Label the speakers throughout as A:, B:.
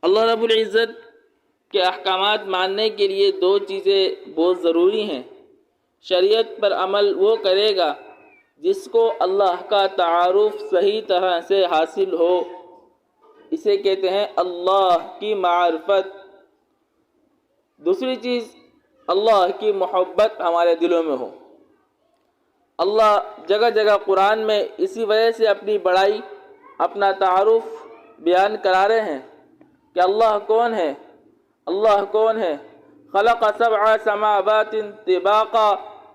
A: اللہ رب العزت کے احکامات ماننے کے لیے دو چیزیں بہت ضروری ہیں۔ شریعت پر عمل وہ کرے گا جس کو اللہ کا تعارف صحیح طرح سے حاصل ہو، اسے کہتے ہیں اللہ کی معرفت۔ دوسری چیز، اللہ کی محبت ہمارے دلوں میں ہو۔ اللہ جگہ جگہ قرآن میں اسی وجہ سے اپنی بڑائی، اپنا تعارف بیان کرا رہے ہیں کہ اللہ کون ہے، اللہ کون ہے۔ خلق سبع سماوات طباقا،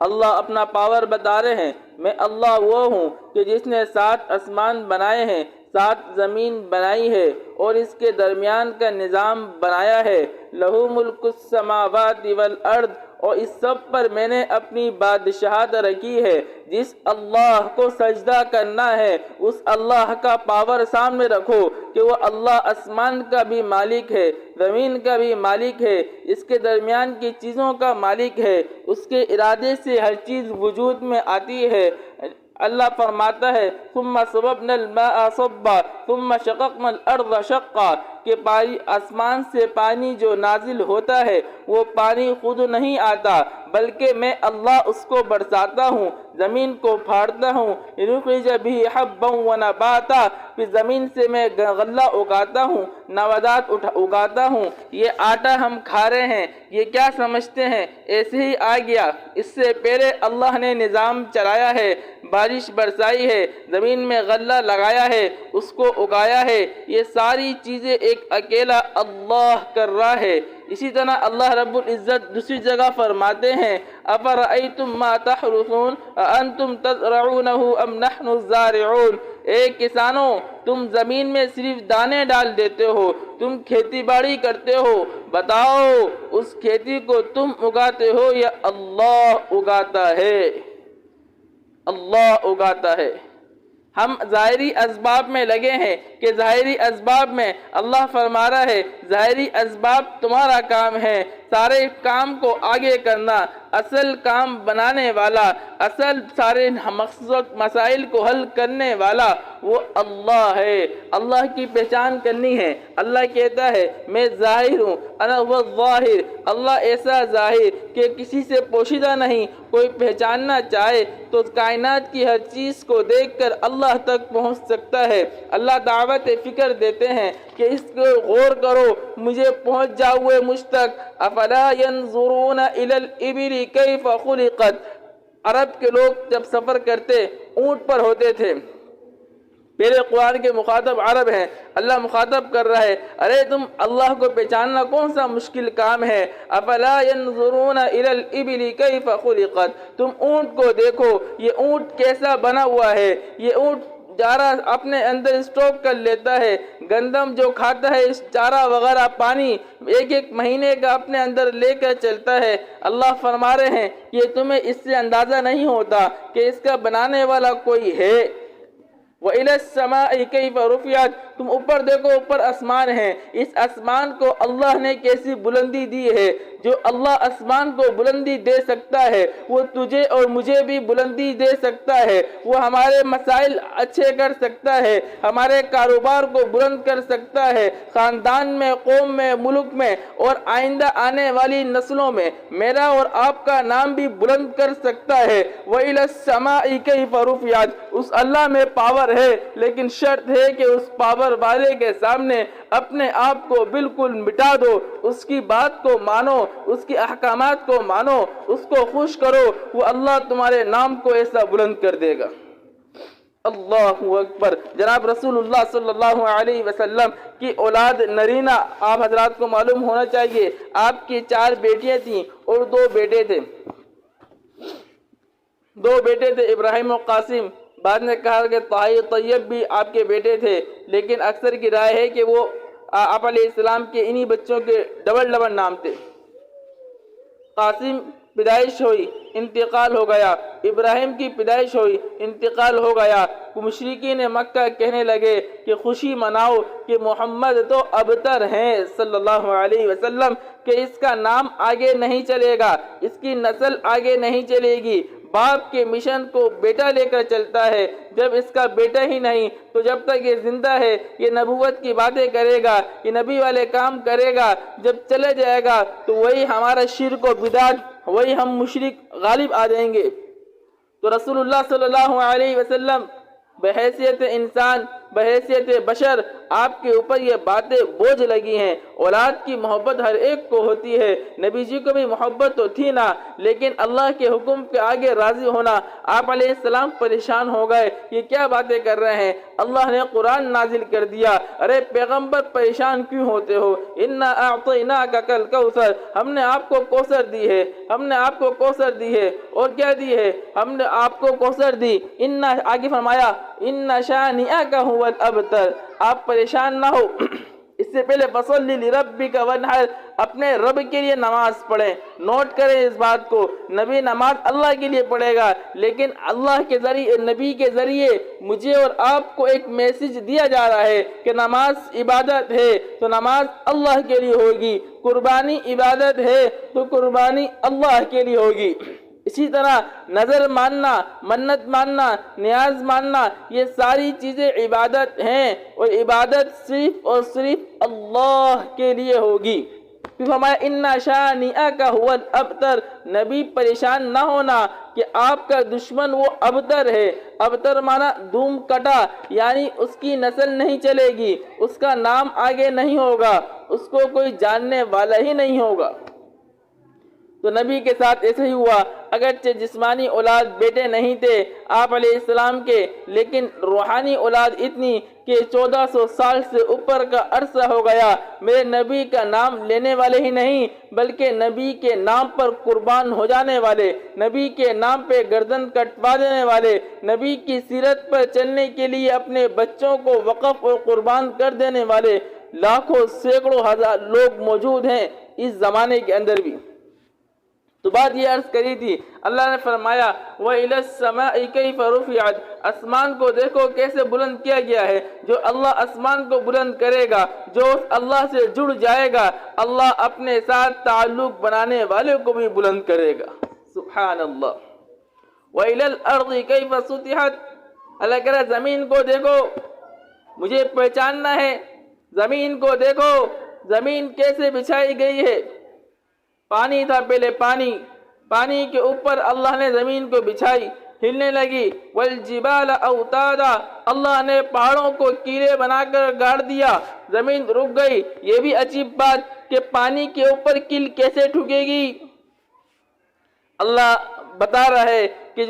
A: اللہ اپنا پاور بتا رہے ہیں، میں اللہ وہ ہوں کہ جس نے 7 آسمان بنائے ہیں، 7 زمین بنائی ہے اور اس کے درمیان کا نظام بنایا ہے۔ لہو ملک السماوات والارض، اور اس سب پر میں نے اپنی بادشاہت رکھی ہے۔ جس اللہ کو سجدہ کرنا ہے اس اللہ کا پاور سامنے رکھو کہ وہ اللہ آسمان کا بھی مالک ہے، زمین کا بھی مالک ہے، اس کے درمیان کی چیزوں کا مالک ہے، اس کے ارادے سے ہر چیز وجود میں آتی ہے۔ اللہ فرماتا ہے ثم صببنا الماء صبا ثم شققنا الارض شقا، کہ آسمان سے پانی جو نازل ہوتا ہے وہ پانی خود نہیں آتا بلکہ میں اللہ اس کو برساتا ہوں، زمین کو پھاڑتا ہوں۔ لنخرج به حبا ونباتا، پھر زمین سے میں غلہ اگاتا ہوں، نباتات اگاتا ہوں۔ یہ آٹا ہم کھا رہے ہیں، یہ کیا سمجھتے ہیں ایسے ہی آ گیا؟ اس سے پہلے اللہ نے نظام چلایا ہے، بارش برسائی ہے، زمین میں غلہ لگایا ہے، اس کو اگایا ہے۔ یہ ساری چیزیں ایک اکیلا اللہ کر رہا ہے۔ اسی طرح اللہ رب العزت دوسری جگہ فرماتے ہیں افرأیتم ما تحرثون اانتم تزرعونہ ام نحن الزارعون، اے کسانوں تم زمین میں صرف دانے ڈال دیتے ہو، تم کھیتی باڑی کرتے ہو، بتاؤ اس کھیتی کو تم اگاتے ہو یا اللہ اگاتا ہے؟ اللہ اگاتا ہے۔ ہم ظاہری اسباب میں لگے ہیں کہ ظاہری اسباب میں اللہ فرما رہا ہے ظاہری اسباب تمہارا کام ہے، سارے کام کو آگے کرنا، اصل کام بنانے والا، اصل سارے مقصود مسائل کو حل کرنے والا وہ اللہ ہے۔ اللہ کی پہچان کرنی ہے۔ اللہ کہتا ہے میں ظاہر ہوں، انا هو الظاہر، اللہ ایسا ظاہر کہ کسی سے پوشیدہ نہیں، کوئی پہچاننا چاہے تو کائنات کی ہر چیز کو دیکھ کر اللہ تک پہنچ سکتا ہے۔ اللہ دعوت فکر دیتے ہیں کہ اس کو غور کرو، مجھے پہنچ جاؤ مجھ تک۔ افلا ينظرون الى الابل کیف خلقت، عرب کے لوگ جب سفر کرتے اونٹ پر ہوتے تھے۔ پہلے قرآن کے مخاطب عرب ہیں، اللہ مخاطب کر رہا ہے ارے تم اللہ کو پہچاننا کون سا مشکل کام ہے؟ افلا ينظرون الى الابل کیف خلقت، تم اونٹ کو دیکھو، یہ اونٹ کیسا بنا ہوا ہے۔ یہ اونٹ چارہ اپنے اندر اسٹاک کر لیتا ہے، گندم جو کھاتا ہے اس چارہ وغیرہ پانی ایک ایک مہینے کا اپنے اندر لے کر چلتا ہے۔ اللہ فرما رہے ہیں یہ تمہیں اس سے اندازہ نہیں ہوتا کہ اس کا بنانے والا کوئی ہے۔ وَإِلَى السَّمَاءِ كَيْفَ رُفِعَتْ، تم اوپر دیکھو، اوپر آسمان ہے، اس آسمان کو اللہ نے کیسی بلندی دی ہے۔ جو اللہ آسمان کو بلندی دے سکتا ہے وہ تجھے اور مجھے بھی بلندی دے سکتا ہے۔ وہ ہمارے مسائل اچھے کر سکتا ہے، ہمارے کاروبار کو بلند کر سکتا ہے، خاندان میں، قوم میں، ملک میں اور آئندہ آنے والی نسلوں میں میرا اور آپ کا نام بھی بلند کر سکتا ہے۔ وَإِلَى السَّمَاءِ كَيْفَ رُفِعَتْ، اس اللہ میں پاور ہے، لیکن شرط ہے کہ اس پاور والے کے سامنے اپنے آپ کو بالکل مٹا دو، اس کی بات کو مانو، اس کی احکامات کو مانو، اس کو خوش کرو، وہ اللہ تمہارے نام کو ایسا بلند کر دے گا۔ اللہ اکبر۔ جناب رسول اللہ صلی اللہ علیہ وسلم کی اولاد نرینہ آپ حضرات کو معلوم ہونا چاہیے، آپ کی 4 بیٹیاں تھیں اور 2 بیٹے تھے۔ 2 بیٹے تھے ابراہیم و قاسم، بعد نے کہا کہ طیب بھی آپ کے بیٹے تھے، لیکن اکثر کی رائے ہے کہ وہ آپ علیہ السلام کے انہی بچوں کے ڈبل نام تھے۔ قاسم پیدائش ہوئی، انتقال ہو گیا، ابراہیم کی پیدائش ہوئی، انتقال ہو گیا۔ مشرکین مکہ کہنے لگے کہ خوشی مناؤ کہ محمد تو ابتر ہیں صلی اللہ علیہ وسلم، کہ اس کا نام آگے نہیں چلے گا، اس کی نسل آگے نہیں چلے گی، باپ کے مشن کو بیٹا لے کر چلتا ہے، جب اس کا بیٹا ہی نہیں تو جب تک یہ زندہ ہے یہ نبوت کی باتیں کرے گا، یہ نبی والے کام کرے گا، جب چلے جائے گا تو وہی ہمارا شرک و بدعت، وہی ہم مشرک غالب آ جائیں گے۔ تو رسول اللہ صلی اللہ علیہ وسلم بحیثیت انسان، بحیثیت بشر آپ کے اوپر یہ باتیں بوجھ لگی ہیں۔ اولاد کی محبت ہر ایک کو ہوتی ہے، نبی جی کو بھی محبت تو تھی نا، لیکن اللہ کے حکم کے آگے راضی ہونا، آپ علیہ السلام پریشان ہو گئے، یہ کیا باتیں کر رہے ہیں؟ اللہ نے قرآن نازل کر دیا، ارے پیغمبر پریشان کیوں ہوتے ہو؟ انا اعطیناک الکوثر، ہم نے آپ کو کوثر دی ہے، ہم نے آپ کو کوثر دی ہے، اور کیا دی ہے؟ ہم نے آپ کو کوثر دی، آگے فرمایا ان شانئک هو الابتر، آپ پریشان نہ ہو۔ اس سے پہلے فصلی لربک وانحر، اپنے رب کے لیے نماز پڑھیں۔ نوٹ کریں اس بات کو، نبی نماز اللہ کے لیے پڑھے گا، لیکن اللہ کے ذریعے، نبی کے ذریعے مجھے اور آپ کو ایک میسج دیا جا رہا ہے کہ نماز عبادت ہے تو نماز اللہ کے لیے ہوگی، قربانی عبادت ہے تو قربانی اللہ کے لیے ہوگی۔ اسی طرح نظر ماننا، منت ماننا، نیاز ماننا، یہ ساری چیزیں عبادت ہیں، اور عبادت صرف اور صرف اللہ کے لیے ہوگی۔ پھر فرمایا ان شانئک هو الابتر، نبی پریشان نہ ہونا کہ آپ کا دشمن وہ ابتر ہے۔ ابتر مانا دوم کٹا، یعنی اس کی نسل نہیں چلے گی، اس کا نام آگے نہیں ہوگا، اس کو کوئی جاننے والا ہی نہیں ہوگا۔ تو نبی کے ساتھ ایسے ہی ہوا، اگرچہ جسمانی اولاد بیٹے نہیں تھے آپ علیہ السلام کے، لیکن روحانی اولاد اتنی کہ 1400 سال سے اوپر کا عرصہ ہو گیا، میرے نبی کا نام لینے والے ہی نہیں بلکہ نبی کے نام پر قربان ہو جانے والے، نبی کے نام پہ گردن کٹوا دینے والے، نبی کی سیرت پر چلنے کے لیے اپنے بچوں کو وقف اور قربان کر دینے والے لاکھوں سینکڑوں ہزار لوگ موجود ہیں اس زمانے کے اندر بھی۔ تو بات یہ عرض کری تھی، اللہ نے فرمایا وَإِلَى السَّمَاءِ كَيْفَ رُفِعَتْ، آسمان کو دیکھو کیسے بلند کیا گیا ہے۔ جو اللہ آسمان کو بلند کرے گا، جو اللہ سے جڑ جائے گا، اللہ اپنے ساتھ تعلق بنانے والے کو بھی بلند کرے گا۔ سبحان اللہ۔ وَإِلَى الْأَرْضِ كَيْفَ سُطِحَتْ، اللہ کہہ رہا ہے زمین کو دیکھو، مجھے پہچاننا ہے، زمین کو دیکھو، زمین کیسے بچھائی گئی ہے۔ پانی تھا پہلے، پانی کے اوپر اللہ نے زمین کو بچھائی، ہلنے لگی۔ والجبال اوتادا، اللہ نے پہاڑوں کو کیلے بنا کر گاڑ دیا، زمین رک گئی۔ یہ بھی عجیب بات کہ پانی کے اوپر کیل کیسے ٹھکے گی؟ اللہ بتا رہا ہے کہ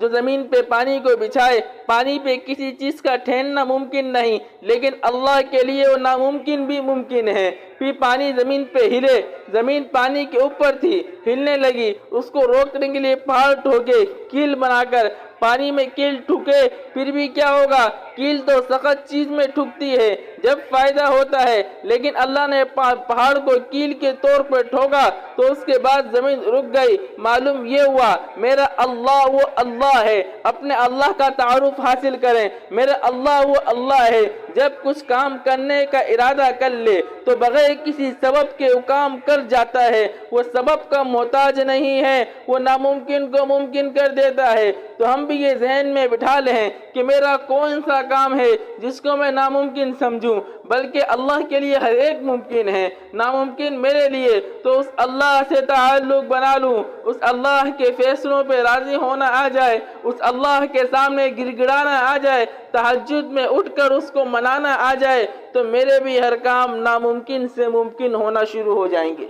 A: جو زمین پہ پانی کو بچھائے، پانی پہ کسی چیز کا ٹھہرنا ممکن نہیں، لیکن اللہ کے لیے وہ ناممکن بھی ممکن ہے۔ پھر پانی زمین پہ ہلے، زمین پانی کے اوپر تھی، ہلنے لگی، اس کو روکنے کے لیے پہاڑ ٹھوکے، کیل بنا کر۔ پانی میں کیل ٹھکے پھر بھی کیا ہوگا؟ کیل تو سخت چیز میں ٹھکتی ہے جب فائدہ ہوتا ہے، لیکن اللہ نے پہاڑ کو کیل کے طور پر ٹھوکا تو اس کے بعد زمین رک گئی۔ معلوم یہ ہوا میرا اللہ وہ اللہ ہے۔ اپنے اللہ کا تعارف حاصل کریں، میرا اللہ وہ اللہ ہے۔ جب کچھ کام کرنے کا ارادہ کر لے تو بغیر کسی سبب کے وہ کام کر جاتا ہے، وہ سبب کا محتاج نہیں ہے، وہ ناممکن کو ممکن کر دیتا ہے۔ تو ہم بھی یہ ذہن میں بٹھا لیں کہ میرا کون سا کام ہے جس کو میں ناممکن سمجھوں، بلکہ اللہ کے لیے ہر ایک ممکن ہے۔ ناممکن میرے لیے تو اس اللہ سے تعلق بنا لوں، اس اللہ کے فیصلوں پہ راضی ہونا آ جائے، اس اللہ کے سامنے گڑ گڑانا آ جائے، تہجد میں اٹھ کر اس کو منانا آ جائے، تو میرے بھی ہر کام ناممکن سے ممکن ہونا شروع ہو جائیں گے۔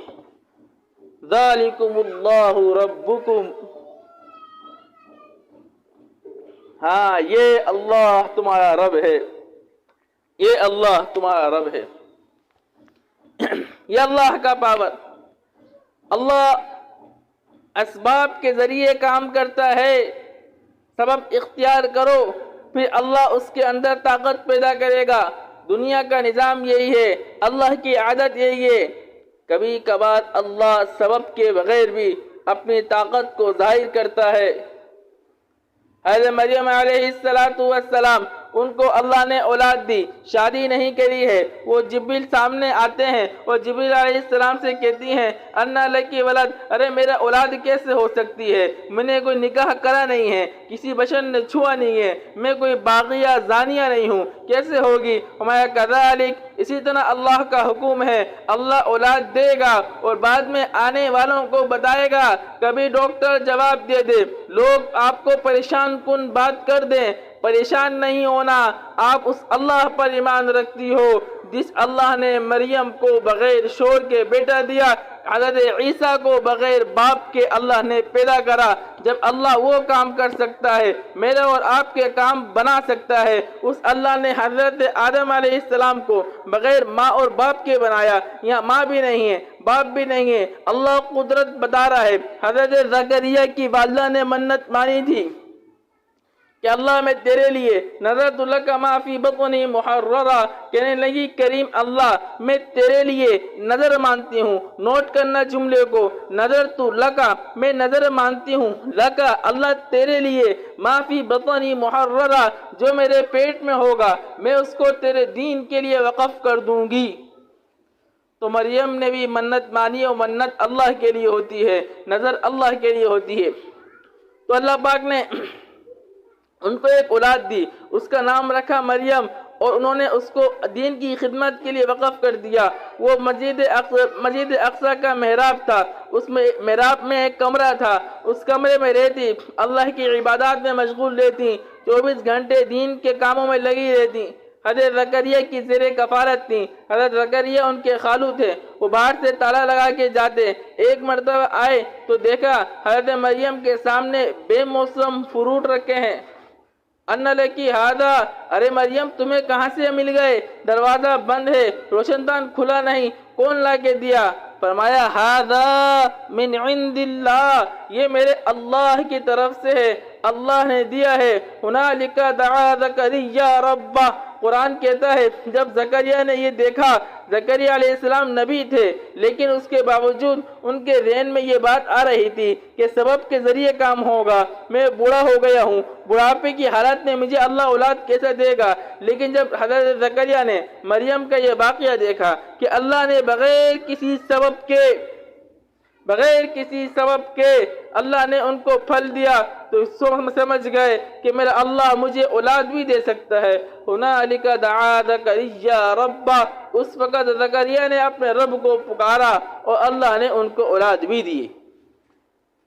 A: ذالکم اللہ ربکم، ہاں یہ اللہ تمہارا رب ہے، یہ اللہ تمہارا رب ہے۔ یہ اللہ کا پاور، اللہ اسباب کے ذریعے کام کرتا ہے۔ سبب اختیار کرو، پھر اللہ اس کے اندر طاقت پیدا کرے گا۔ دنیا کا نظام یہی ہے، اللہ کی عادت یہی ہے۔ کبھی کبھار اللہ سبب کے بغیر بھی اپنی طاقت کو ظاہر کرتا ہے۔ حضرت مریم علیہ السلام ان کو اللہ نے اولاد دی، شادی نہیں کری ہے۔ وہ جبریل سامنے آتے ہیں اور جبریل علیہ السلام سے کہتی ہیں انا لکی ولد، ارے میرا اولاد کیسے ہو سکتی ہے؟ میں نے کوئی نکاح کرا نہیں ہے، کسی بشر نے چھوا نہیں ہے، میں کوئی باغیہ زانیہ نہیں ہوں، کیسے ہوگی؟ ہمارا کذالک، اسی طرح اللہ کا حکم ہے، اللہ اولاد دے گا اور بعد میں آنے والوں کو بتائے گا۔ کبھی ڈاکٹر جواب دے دے، لوگ آپ کو پریشان کن بات کر دیں، پریشان نہیں ہونا، آپ اس اللہ پر ایمان رکھتی ہو جس اللہ نے مریم کو بغیر شور کے بیٹا دیا، حضرت عیسیٰ کو بغیر باپ کے اللہ نے پیدا کرا۔ جب اللہ وہ کام کر سکتا ہے، میرے اور آپ کے کام بنا سکتا ہے، اس اللہ نے حضرت آدم علیہ السلام کو بغیر ماں اور باپ کے بنایا۔ یہاں ماں بھی نہیں ہے، باپ بھی نہیں ہے، اللہ قدرت بتا رہا ہے۔ حضرت زکریا کی والدہ نے منت مانی تھی کہ اللہ میں تیرے لیے نذرت لک ما فی بطنی محررہ، کہنے لگی کریم اللہ میں تیرے لیے نظر مانتی ہوں۔ نوٹ کرنا جملے کو، نذرت لک میں نظر مانتی ہوں، لک اللہ تیرے لیے، ما فی بطنی محررہ جو میرے پیٹ میں ہوگا میں اس کو تیرے دین کے لیے وقف کر دوں گی۔ تو مریم نے بھی منت مانی اور منت اللہ کے لیے ہوتی ہے، نظر اللہ کے لیے ہوتی ہے۔ تو اللہ پاک نے ان کو ایک اولاد دی، اس کا نام رکھا مریم، اور انہوں نے اس کو دین کی خدمت کے لیے وقف کر دیا۔ وہ مسجد اقصی کا محراب تھا، اس میں محراب میں ایک کمرہ تھا، اس کمرے میں رہتی، اللہ کی عبادات میں مشغول رہتی، 24 گھنٹے دین کے کاموں میں لگی رہتی۔ حضرت زکریا کی زیر کفالت تھی، حضرت زکریا ان کے خالو تھے، وہ باہر سے تالا لگا کے جاتے۔ ایک مرتبہ آئے تو دیکھا حضرت مریم کے سامنے بے موسم فروٹ رکھے ہیں۔ ان لکی ہذا، ارے مریم تمہیں کہاں سے مل گئے؟ دروازہ بند ہے، روشن دان کھلا نہیں، کون لا کے دیا؟ فرمایا ہذا من عند اللہ، یہ میرے اللہ کی طرف سے ہے، اللہ نے دیا ہے۔ ہنالک دعا زکریا ربہ، قرآن کہتا ہے جب زکریا نے یہ دیکھا، زکریا علیہ السلام نبی تھے لیکن اس کے باوجود ان کے ذہن میں یہ بات آ رہی تھی کہ سبب کے ذریعے کام ہوگا، میں بوڑھا ہو گیا ہوں، بڑھاپے کی حالت میں مجھے اللہ اولاد کیسے دے گا؟ لیکن جب حضرت زکریا نے مریم کا یہ واقعہ دیکھا کہ اللہ نے بغیر کسی سبب کے اللہ نے ان کو پھل دیا، تو سمجھ گئے کہ میرا اللہ مجھے اولاد بھی دے سکتا ہے۔ ہنالک دعا زکریا ربہ، اس وقت زکریا نے اپنے رب کو پکارا اور اللہ نے ان کو اولاد بھی دی۔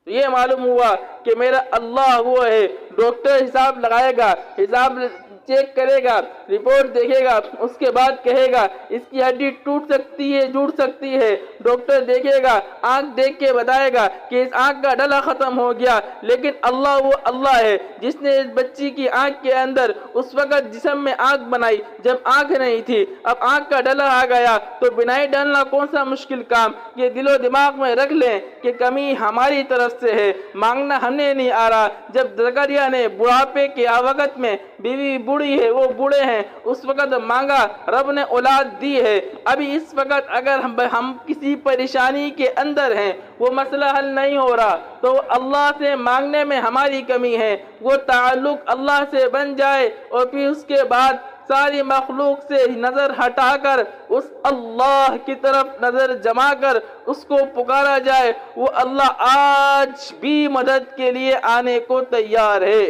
A: تو یہ معلوم ہوا کہ میرا اللہ وہ ہے، ڈاکٹر حساب لگائے گا، حساب چیک کرے گا، رپورٹ دیکھے گا، اس کے بعد کہے گا اس کی ہڈی ٹوٹ سکتی ہے، جڑ سکتی ہے، ڈاکٹر دیکھے گا، آنکھ دیکھ کے بتائے گا کہ اس آنکھ کا ڈلا ختم ہو گیا۔ لیکن اللہ وہ اللہ ہے جس نے اس بچی کی آنکھ کے اندر اس وقت جسم میں آنکھ بنائی جب آنکھ نہیں تھی، اب آنکھ کا ڈلا آ گیا تو بنائی ڈالنا کون سا مشکل کام؟ یہ دل و دماغ میں رکھ لیں کہ کمی ہماری طرف سے ہے، مانگنا ہمیں نہیں آ رہا۔ جب زکریا نے بڑھاپے کے وقت میں، بیوی بوڑھی ہے، وہ بوڑھے ہیں، اس وقت مانگا، رب نے اولاد دی ہے۔ ابھی اس وقت اگر ہم کسی پریشانی کے اندر ہیں، وہ مسئلہ حل نہیں ہو رہا، تو اللہ سے مانگنے میں ہماری کمی ہے۔ وہ تعلق اللہ سے بن جائے اور پھر اس کے بعد ساری مخلوق سے نظر ہٹا کر اس اللہ کی طرف نظر جما کر اس کو پکارا جائے، وہ اللہ آج بھی مدد کے لیے آنے کو تیار ہے۔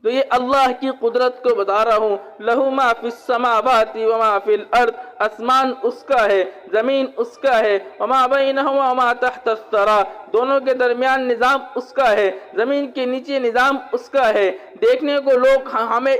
A: تو یہ اللہ کی قدرت کو بتا رہا ہوں، لہو ما فی السماوات وما فی الارض، آسمان اس کا ہے، زمین اس کا ہے، وما بینہما وما تحت الثری، دونوں کے درمیان نظام اس کا ہے، زمین کے نیچے نظام اس کا ہے۔ دیکھنے کو لوگ ہمیں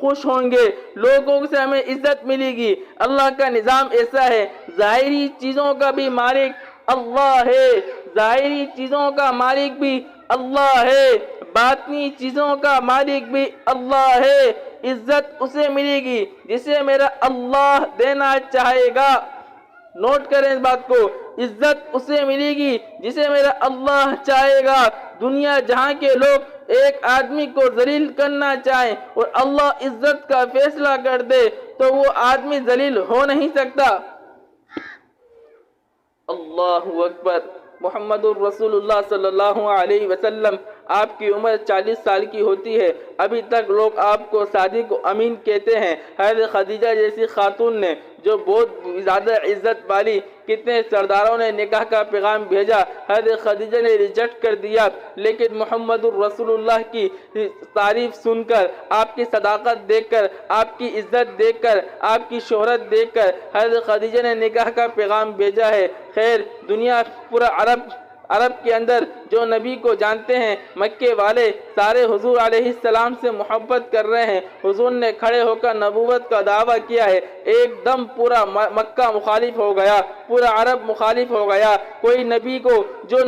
A: خوش ہوں گے، لوگوں سے ہمیں عزت ملے گی۔ اللہ کا نظام ایسا ہے، ظاہری چیزوں کا بھی مالک اللہ ہے، ظاہری چیزوں کا مالک بھی اللہ ہے، باطنی چیزوں کا مالک بھی اللہ ہے۔ عزت اسے ملے گی جسے میرا اللہ دینا چاہے گا۔ نوٹ کریں اس بات کو، عزت اسے ملے گی جسے میرا اللہ چاہے گا۔ دنیا جہاں کے لوگ ایک آدمی کو ذلیل کرنا چاہیں اور اللہ عزت کا فیصلہ کر دے تو وہ آدمی ذلیل ہو نہیں سکتا۔ اللہ اکبر، محمد الرسول اللہ صلی اللہ علیہ وسلم آپ کی عمر 40 سال کی ہوتی ہے، ابھی تک لوگ آپ کو سعدی کو امین کہتے ہیں۔ حضرت خدیجہ جیسی خاتون نے جو بہت زیادہ عزت والی، کتنے سرداروں نے نکاح کا پیغام بھیجا، حضرت خدیجہ نے ریجیکٹ کر دیا، لیکن محمد الرسول اللہ کی تعریف سن کر، آپ کی صداقت دیکھ کر، آپ کی عزت دیکھ کر، آپ کی شہرت دیکھ کر حضرت خدیجہ نے نکاح کا پیغام بھیجا ہے۔ خیر دنیا پورا عرب کے اندر جو نبی کو جانتے ہیں، مکے والے سارے حضور علیہ السلام سے محبت کر رہے ہیں۔ حضور نے کھڑے ہو کر نبوت کا دعویٰ کیا ہے، ایک دم پورا مکہ مخالف ہو گیا، پورا عرب مخالف ہو گیا۔ کوئی نبی کو جو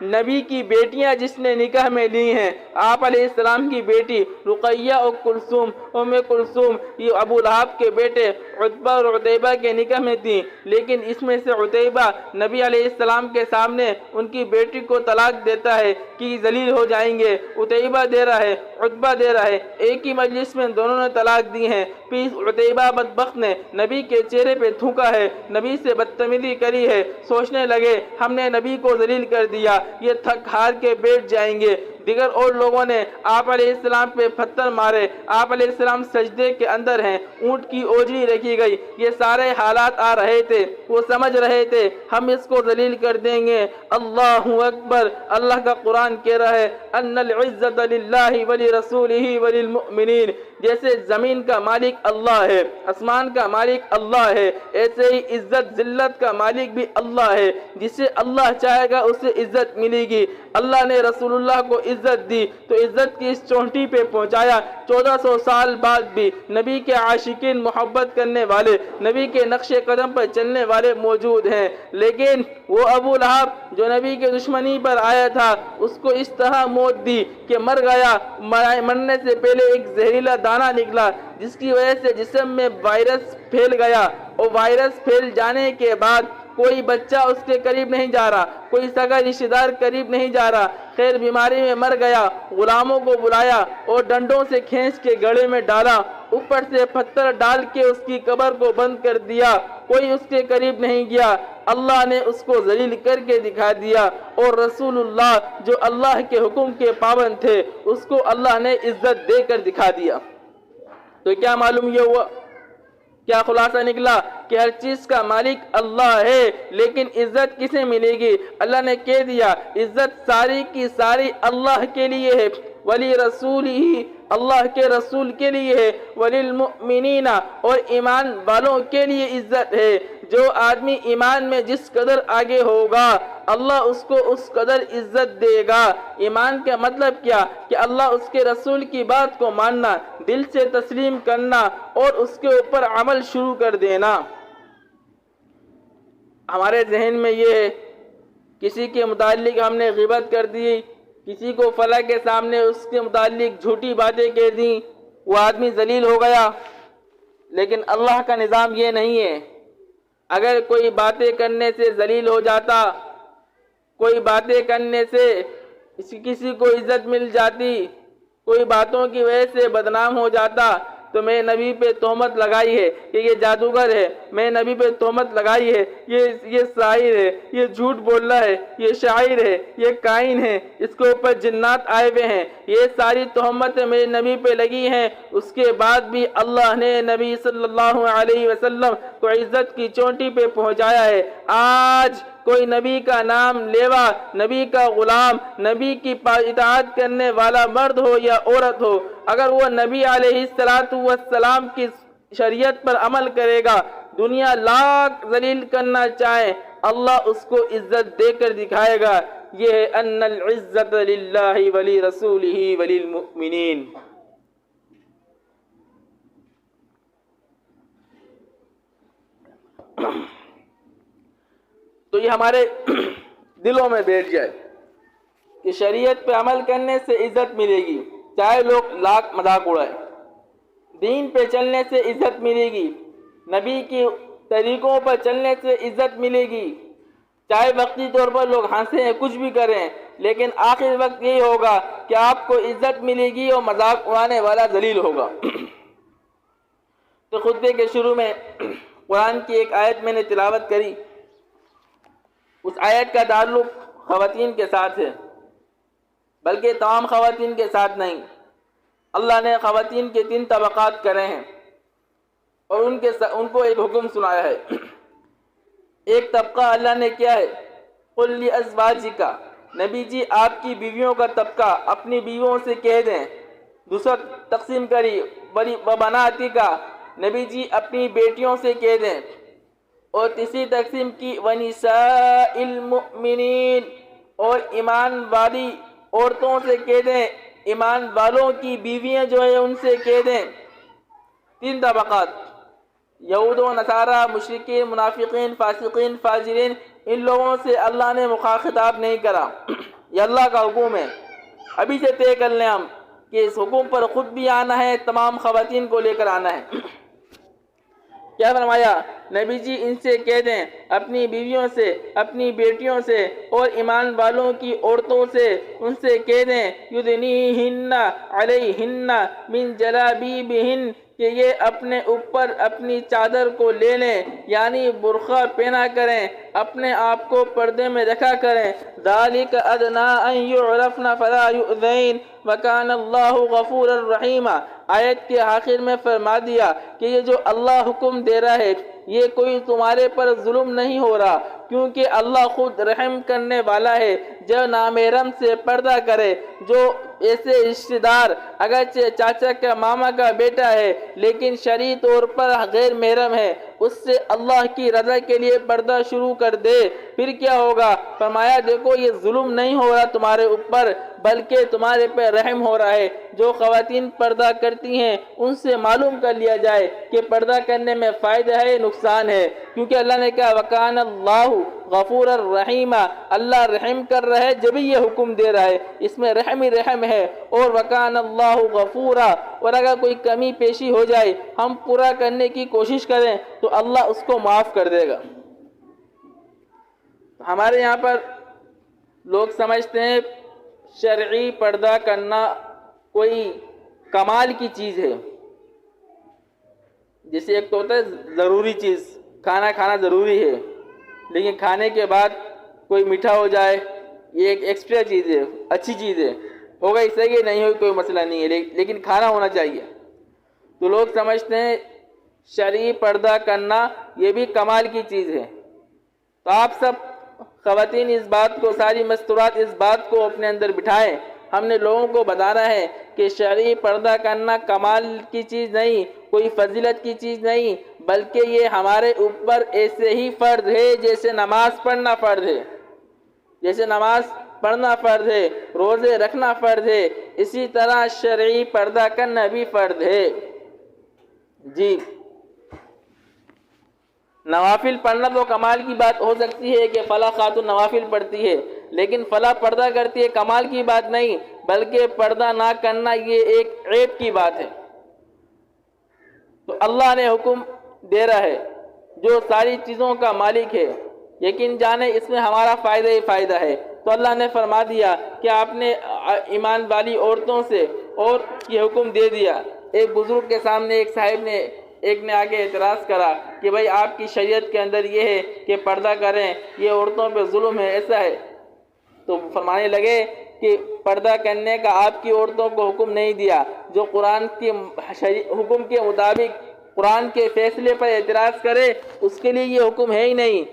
A: نبی کی بیٹیاں جس نے نکاح میں لی ہیں، آپ علیہ السلام کی بیٹی رقیہ اور کلثوم یہ ابو لہب کے بیٹے عتبہ اور عتیبہ کے نکاح میں تھیں، لیکن اس میں سے عتیبہ نبی علیہ السلام کے سامنے ان کی بیٹی کو طلاق دیتا ہے کہ ذلیل ہو جائیں گے۔ عتیبہ دے رہا ہے، عتبہ دے رہا ہے، ایک ہی مجلس میں دونوں نے طلاق دی ہیں۔ پھر عتیبہ بدبخت نے نبی کے چہرے پہ تھوکا ہے، نبی سے بدتمیزی کری ہے، سوچنے لگے ہم نے نبی کو ذلیل کر دیا، یہ تھک ہار کے بیٹھ جائیں گے۔ دیگر اور لوگوں نے آپ علیہ السلام پہ پتھر مارے، آپ علیہ السلام سجدے کے اندر ہیں، اونٹ کی اوجری رکھی گئی، یہ سارے حالات آ رہے تھے، وہ سمجھ رہے تھے ہم اس کو ذلیل کر دیں گے۔ اللہ اکبر، اللہ کا قرآن کہہ رہا ہے ان العزت للہ ولرسولہ وللمؤمنین، جیسے زمین کا مالک اللہ ہے، آسمان کا مالک اللہ ہے، ایسے ہی عزت ذلت کا مالک بھی اللہ ہے، جسے اللہ چاہے گا اسے عزت ملے گی۔ اللہ نے رسول اللہ کو عزت دی تو عزت کی اس چونٹی پہ پہنچایا۔ 1400 سال بعد بھی نبی کے عاشقین، محبت کرنے والے، نبی کے نقش قدم پر چلنے والے موجود ہیں، لیکن وہ ابو لہب جو نبی کے دشمنی پر آیا تھا، اس کو اس طرح موت دی کہ مر گیا۔ مرنے سے پہلے ایک زہریلا دانہ نکلا، جس کی وجہ سے جسم میں وائرس پھیل گیا، اور وائرس پھیل جانے کے بعد کوئی بچہ اس کے قریب نہیں جا رہا، کوئی سگا رشتہ دار قریب نہیں جا رہا۔ خیر بیماری میں مر گیا، غلاموں کو بلایا اور ڈنڈوں سے کھینچ کے گڑھے میں ڈالا، اوپر سے پتھر ڈال کے اس کی قبر کو بند کر دیا، کوئی اس کے قریب نہیں گیا۔ اللہ نے اس کو ذلیل کر کے دکھا دیا، اور رسول اللہ جو اللہ کے حکم کے پابند تھے، اس کو اللہ نے عزت دے کر دکھا دیا۔ تو کیا معلوم یہ ہوا، کیا خلاصہ نکلا کہ ہر چیز کا مالک اللہ ہے، لیکن عزت کسے ملے گی؟ اللہ نے کہہ دیا عزت ساری کی ساری اللہ کے لیے ہے، ولی رسول ہی، اللہ کے رسول کے لیے ہے، وللمؤمنین، اور ایمان والوں کے لیے عزت ہے۔ جو آدمی ایمان میں جس قدر آگے ہوگا، اللہ اس کو اس قدر عزت دے گا۔ ایمان کا مطلب کیا؟ کہ اللہ اس کے رسول کی بات کو ماننا، دل سے تسلیم کرنا اور اس کے اوپر عمل شروع کر دینا۔ ہمارے ذہن میں یہ ہے کسی کے متعلق ہم نے غیبت کر دی، کسی کو فلاں کے سامنے اس کے متعلق جھوٹی باتیں کہہ دیں، وہ آدمی ذلیل ہو گیا، لیکن اللہ کا نظام یہ نہیں ہے۔ اگر کوئی باتیں کرنے سے ذلیل ہو جاتا، کوئی باتیں کرنے سے کسی کو عزت مل جاتی، کوئی باتوں کی وجہ سے بدنام ہو جاتا، تو میں نبی پہ تہمت لگائی ہے کہ یہ جادوگر ہے، میں نبی پہ تہمت لگائی ہے یہ شاعر ہے، یہ جھوٹ بول رہا ہے، یہ شاعر ہے، یہ کاہن ہے، اس کے اوپر جنات آئے ہوئے ہیں، یہ ساری تہمتیں میرے نبی پہ لگی ہیں۔ اس کے بعد بھی اللہ نے نبی صلی اللہ علیہ وسلم کو عزت کی چوٹی پہ پہنچایا ہے۔ آج کوئی نبی کا نام لیوا، نبی کا غلام، نبی کی اطاعت کرنے والا مرد ہو یا عورت ہو، اگر وہ نبی علیہ السلام کی شریعت پر عمل کرے گا، دنیا لاکھ ذلیل کرنا چاہے، اللہ اس کو عزت دے کر دکھائے گا۔ یہ ہے ان العزت للہ ولرسولہ وللمؤمنین۔ تو یہ ہمارے دلوں میں بیٹھ جائے کہ شریعت پہ عمل کرنے سے عزت ملے گی، چاہے لوگ لاکھ مذاق اڑائے، دین پہ چلنے سے عزت ملے گی، نبی کی طریقوں پر چلنے سے عزت ملے گی، چاہے وقتی طور پر لوگ ہنسیں کچھ بھی کریں، لیکن آخر وقت یہی ہوگا کہ آپ کو عزت ملے گی اور مذاق اڑانے والا ذلیل ہوگا۔ تو خطبے کے شروع میں قرآن کی ایک آیت میں نے تلاوت کری، اس آیت کا تعلق خواتین کے ساتھ ہے۔ بلکہ تمام خواتین کے ساتھ نہیں۔ اللہ نے خواتین کے 3 طبقات کرے ہیں اور ان کو ایک حکم سنایا ہے۔ ایک طبقہ اللہ نے کیا ہے، قُلْ لِأَزْوَاجِكَ، نبی جی آپ کی بیویوں کا طبقہ اپنی بیویوں سے کہہ دیں۔ دوسرا تقسیم کری وَبَنَاتِكَ، نبی جی اپنی بیٹیوں سے کہہ دیں۔ اور تیسری تقسیم کی وَنِسَاءِ الْمُؤْمِنِينَ، اور ایمان والی عورتوں سے کہہ دیں، ایمان والوں کی بیویاں جو ہیں ان سے کہہ دیں۔ 3 طبقات، یہود و نصارہ، مشرکین، منافقین، فاسقین، فاجرین، ان لوگوں سے اللہ نے خطاب نہیں کرا۔ یہ اللہ کا حکم ہے۔ ابھی سے طے کر لیں ہم کہ اس حکم پر خود بھی آنا ہے، تمام خواتین کو لے کر آنا ہے۔ کیا فرمایا، نبی جی ان سے کہہ دیں، اپنی بیویوں سے، اپنی بیٹیوں سے اور ایمان والوں کی عورتوں سے ان سے کہہ دیں، یُدْنِیہن علیہن من جلابیبہن، کہ یہ اپنے اوپر اپنی چادر کو لے لیں، یعنی برقع پہنا کریں، اپنے آپ کو پردے میں رکھا کریں۔ ذَلِكَ أَدْنَىٰ أَن يُعْرَفْنَ فَلَا يُؤْذَيْنَ وَكَانَ اللَّهُ غَفُورًا رَحِيمًا۔ آیت کے آخر میں فرما دیا کہ یہ جو اللہ حکم دے رہا ہے، یہ کوئی تمہارے پر ظلم نہیں ہو رہا، کیونکہ اللہ خود رحم کرنے والا ہے۔ جو نامحرم سے پردہ کرے، جو ایسے رشتہ دار اگرچہ چاچا کا ماما کا بیٹا ہے لیکن شرعی طور پر غیر محرم ہے، اس سے اللہ کی رضا کے لیے پردہ شروع کر دے، پھر کیا ہوگا؟ فرمایا دیکھو یہ ظلم نہیں ہو رہا تمہارے اوپر، بلکہ تمہارے پہ رحم ہو رہا ہے۔ جو خواتین پردہ کرتی ہیں ان سے معلوم کر لیا جائے کہ پردہ کرنے میں فائدہ ہے نقصان ہے، کیونکہ اللہ نے کہا وَكَانَ اللَّهُ غَفُورًا رَحِيمًا، اللہ رحم کر رہا ہے جب یہ حکم دے رہا ہے، اس میں رحم ہی رحم ہے۔ اور وَكَانَ اللَّهُ غَفُورًا، اور اگر کوئی کمی پیشی ہو جائے، ہم پورا کرنے کی کوشش کریں تو اللہ اس کو معاف کر دے گا۔ ہمارے یہاں پر لوگ سمجھتے ہیں شرعی پردہ کرنا کوئی کمال کی چیز ہے، جیسے ایک تو ہوتا ہے ضروری چیز، کھانا کھانا ضروری ہے، لیکن کھانے کے بعد کوئی میٹھا ہو جائے یہ ایک ایکسٹرا چیز ہے، اچھی چیز ہے، ہوگا اس سے نہیں ہوگی کوئی مسئلہ نہیں ہے، لیکن کھانا ہونا چاہیے۔ تو لوگ سمجھتے ہیں شرعی پردہ کرنا یہ بھی کمال کی چیز ہے۔ تو آپ سب خواتین اس بات کو، ساری مستورات اس بات کو اپنے اندر بٹھائیں، ہم نے لوگوں کو بتانا ہے کہ شرعی پردہ کرنا کمال کی چیز نہیں، کوئی فضیلت کی چیز نہیں، بلکہ یہ ہمارے اوپر ایسے ہی فرض ہے جیسے نماز پڑھنا فرض ہے، جیسے نماز پڑھنا فرض ہے، روزے رکھنا فرض ہے، اسی طرح شرعی پردہ کرنا بھی فرض ہے۔ جی، نوافل پڑھنا تو کمال کی بات ہو سکتی ہے کہ فلاں خاتون نوافل پڑھتی ہے، لیکن فلاں پردہ کرتی ہے، کمال کی بات نہیں، بلکہ پردہ نہ کرنا یہ ایک عیب کی بات ہے۔ تو اللہ نے حکم دے رہا ہے، جو ساری چیزوں کا مالک ہے، یقین جانے اس میں ہمارا فائدہ ہی فائدہ ہے۔ تو اللہ نے فرما دیا کہ آپ نے ایمان والی عورتوں سے اور یہ حکم دے دیا۔ ایک بزرگ کے سامنے ایک نے آگے اعتراض کرا کہ بھائی آپ کی شریعت کے اندر یہ ہے کہ پردہ کریں، یہ عورتوں پہ ظلم ہے، ایسا ہے۔ تو فرمانے لگے کہ پردہ کرنے کا آپ کی عورتوں کو حکم نہیں دیا، جو قرآن کے حکم کے مطابق قرآن کے فیصلے پر اعتراض کرے اس کے لیے یہ حکم ہے ہی نہیں۔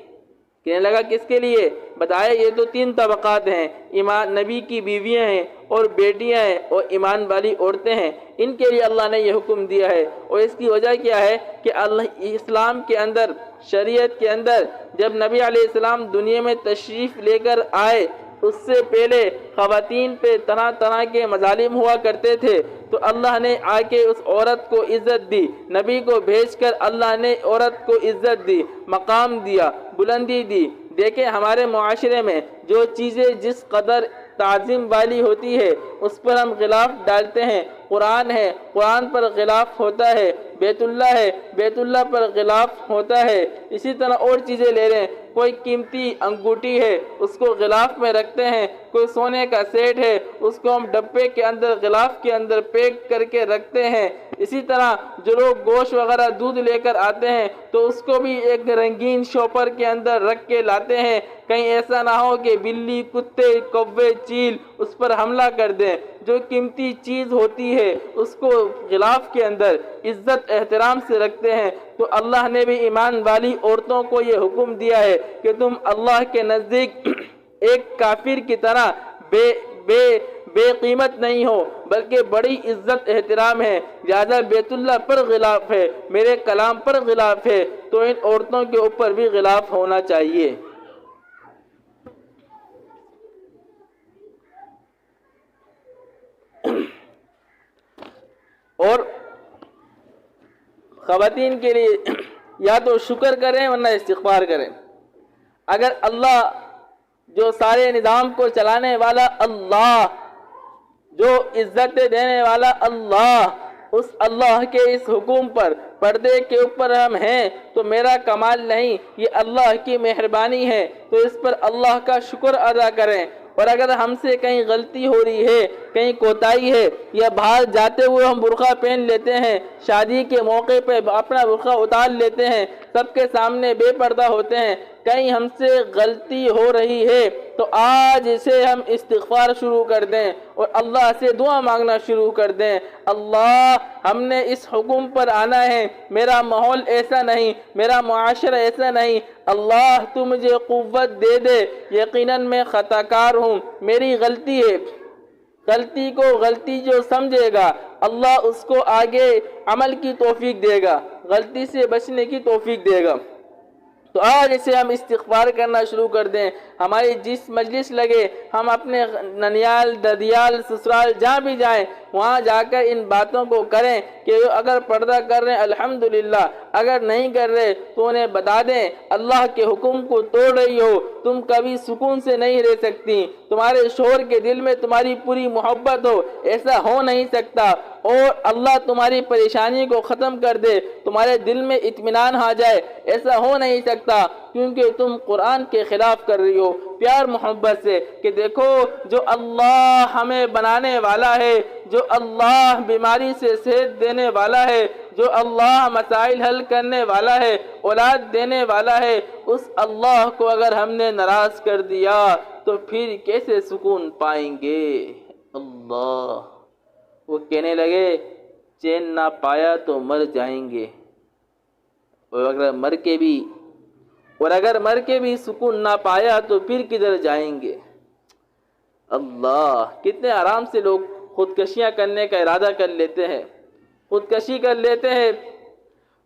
A: کہنے لگا کس کے لیے؟ بتایا یہ تو 3 طبقات ہیں، ایمان نبی کی بیویاں ہیں اور بیٹیاں ہیں اور ایمان والی عورتیں ہیں، ان کے لیے اللہ نے یہ حکم دیا ہے۔ اور اس کی وجہ کیا ہے کہ اللہ اسلام کے اندر، شریعت کے اندر جب نبی علیہ السلام دنیا میں تشریف لے کر آئے، اس سے پہلے خواتین پہ طرح طرح کے مظالم ہوا کرتے تھے، تو اللہ نے آ کے اس عورت کو عزت دی، نبی کو بھیج کر اللہ نے عورت کو عزت دی، مقام دیا، بلندی دی۔ دیکھیں ہمارے معاشرے میں جو چیزیں جس قدر تعظیم والی ہوتی ہے اس پر ہم غلاف ڈالتے ہیں۔ قرآن ہے، قرآن پر غلاف ہوتا ہے، بیت اللہ ہے، بیت اللہ پر غلاف ہوتا ہے، اسی طرح اور چیزیں لے رہے ہیں، کوئی قیمتی انگوٹھی ہے اس کو غلاف میں رکھتے ہیں، کوئی سونے کا سیٹ ہے اس کو ہم ڈبے کے اندر غلاف کے اندر پیک کر کے رکھتے ہیں۔ اسی طرح جو لوگ گوشت وغیرہ دودھ لے کر آتے ہیں تو اس کو بھی ایک رنگین شوپر کے اندر رکھ کے لاتے ہیں، کہیں ایسا نہ ہو کہ بلی، کتے، کوے، چیل اس پر حملہ کر دیں، جو قیمتی چیز ہوتی ہے اس کو غلاف کے اندر عزت احترام سے رکھتے ہیں، تو اللہ نے بھی ایمان والی عورتوں کو یہ حکم دیا ہے کہ تم اللہ کے نزدیک ایک کافر کی طرح بے قیمت نہیں ہو، بلکہ بڑی عزت احترام ہے، لہذا بیت اللہ پر غلاف ہے، میرے کلام پر غلاف ہے، تو ان عورتوں کے اوپر بھی غلاف ہونا چاہیے۔ اور خواتین کے لیے یا تو شکر کریں ورنہ استغفار کریں۔ اگر اللہ جو سارے نظام کو چلانے والا اللہ، جو عزت دینے والا اللہ، اس اللہ کے اس حکم پر پردے کے اوپر ہم ہیں تو میرا کمال نہیں، یہ اللہ کی مہربانی ہے، تو اس پر اللہ کا شکر ادا کریں۔ اور اگر ہم سے کہیں غلطی ہو رہی ہے، کہیں کوتاہی ہے، یا باہر جاتے ہوئے ہم برقع پہن لیتے ہیں، شادی کے موقع پہ اپنا برقع اتار لیتے ہیں، سب کے سامنے بے پردہ ہوتے ہیں، کہیں ہم سے غلطی ہو رہی ہے تو آج سے ہم استغفار شروع کر دیں اور اللہ سے دعا مانگنا شروع کر دیں۔ اللہ، ہم نے اس حکم پر آنا ہے، میرا ماحول ایسا نہیں، میرا معاشرہ ایسا نہیں، اللہ تو مجھے قوت دے دے، یقیناً میں خطا کار ہوں، میری غلطی ہے۔ غلطی کو غلطی جو سمجھے گا اللہ اس کو آگے عمل کی توفیق دے گا، غلطی سے بچنے کی توفیق دے گا۔ تو آج سے ہم استغفار کرنا شروع کر دیں، ہماری جس مجلس لگے، ہم اپنے ننیال، ددیال، سسرال جہاں بھی جائیں، وہاں جا کر ان باتوں کو کریں کہ اگر پردہ کر رہے ہیں الحمدللہ، اگر نہیں کر رہے تو انہیں بتا دیں اللہ کے حکم کو توڑ رہی ہو، تم کبھی سکون سے نہیں رہ سکتی، تمہارے شوہر کے دل میں تمہاری پوری محبت ہو، ایسا ہو نہیں سکتا، اور اللہ تمہاری پریشانی کو ختم کر دے، تمہارے دل میں اطمینان آ جائے، ایسا ہو نہیں سکتا، کیونکہ تم قرآن کے خلاف کر رہی ہو۔ پیار محبت سے کہ دیکھو جو اللہ ہمیں بنانے والا ہے، جو اللہ بیماری سے صحت دینے والا ہے، جو اللہ مسائل حل کرنے والا ہے، اولاد دینے والا ہے، اس اللہ کو اگر ہم نے ناراض کر دیا تو پھر کیسے سکون پائیں گے؟ اللہ، وہ کہنے لگے چین نہ پایا تو مر جائیں گے، اور اگر مر کے بھی سکون نہ پایا تو پھر کدھر جائیں گے؟ اللہ، کتنے آرام سے لوگ خودکشیاں کرنے کا ارادہ کر لیتے ہیں، خودکشی کر لیتے ہیں۔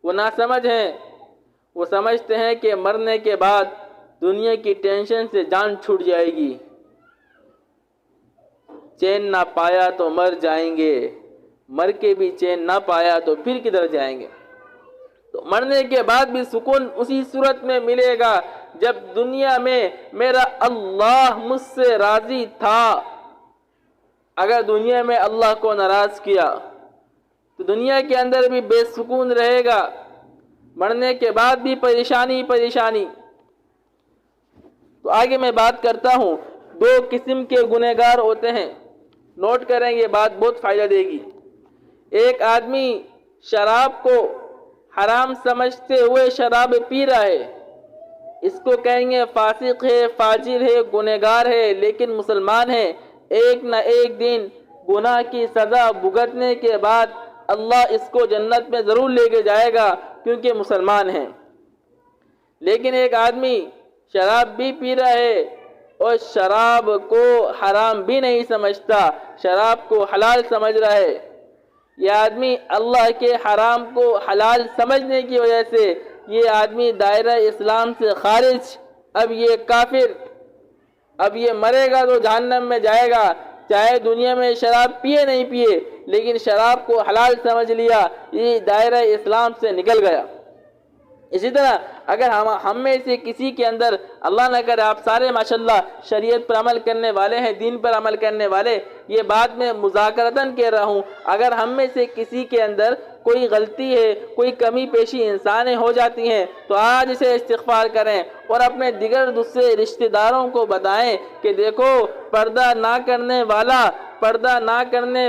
A: وہ ناسمجھ ہیں، وہ سمجھتے ہیں کہ مرنے کے بعد دنیا کی ٹینشن سے جان چھوٹ جائے گی، چین نہ پایا تو مر جائیں گے، مر کے بھی چین نہ پایا تو پھر کدھر جائیں گے؟ تو مرنے کے بعد بھی سکون اسی صورت میں ملے گا جب دنیا میں میرا اللہ مجھ سے راضی تھا۔ اگر دنیا میں اللہ کو ناراض کیا تو دنیا کے اندر بھی بے سکون رہے گا، مرنے کے بعد بھی پریشانی پریشانی۔ تو آگے میں بات کرتا ہوں، دو قسم کے گنہگار ہوتے ہیں، نوٹ کریں یہ بات بہت فائدہ دے گی۔ ایک آدمی شراب کو حرام سمجھتے ہوئے شراب پی رہا ہے، اس کو کہیں گے فاسق ہے، فاجر ہے، گنہگار ہے، لیکن مسلمان ہے، ایک نہ ایک دن گناہ کی سزا بھگتنے کے بعد اللہ اس کو جنت میں ضرور لے کے جائے گا کیونکہ مسلمان ہے۔ لیکن ایک آدمی شراب بھی پی رہا ہے اور شراب کو حرام بھی نہیں سمجھتا، شراب کو حلال سمجھ رہا ہے، یہ آدمی اللہ کے حرام کو حلال سمجھنے کی وجہ سے یہ آدمی دائرہ اسلام سے خارج، اب یہ کافر، اب یہ مرے گا تو جہنم میں جائے گا، چاہے دنیا میں شراب پیے نہیں پیے، لیکن شراب کو حلال سمجھ لیا، یہ دائرہ اسلام سے نکل گیا۔ اسی طرح اگر ہم میں سے کسی کے اندر، اللہ نہ کرے آپ سارے ماشاءاللہ شریعت پر عمل کرنے والے ہیں، دین پر عمل کرنے والے، یہ بات میں مذاکرتاً کہہ رہا ہوں، اگر ہم میں سے کسی کے اندر کوئی غلطی ہے، کوئی کمی پیشی انسانیں ہو جاتی ہیں تو آج اسے استغفار کریں اور اپنے دیگر دوسرے رشتہ داروں کو بتائیں کہ دیکھو پردہ نہ کرنے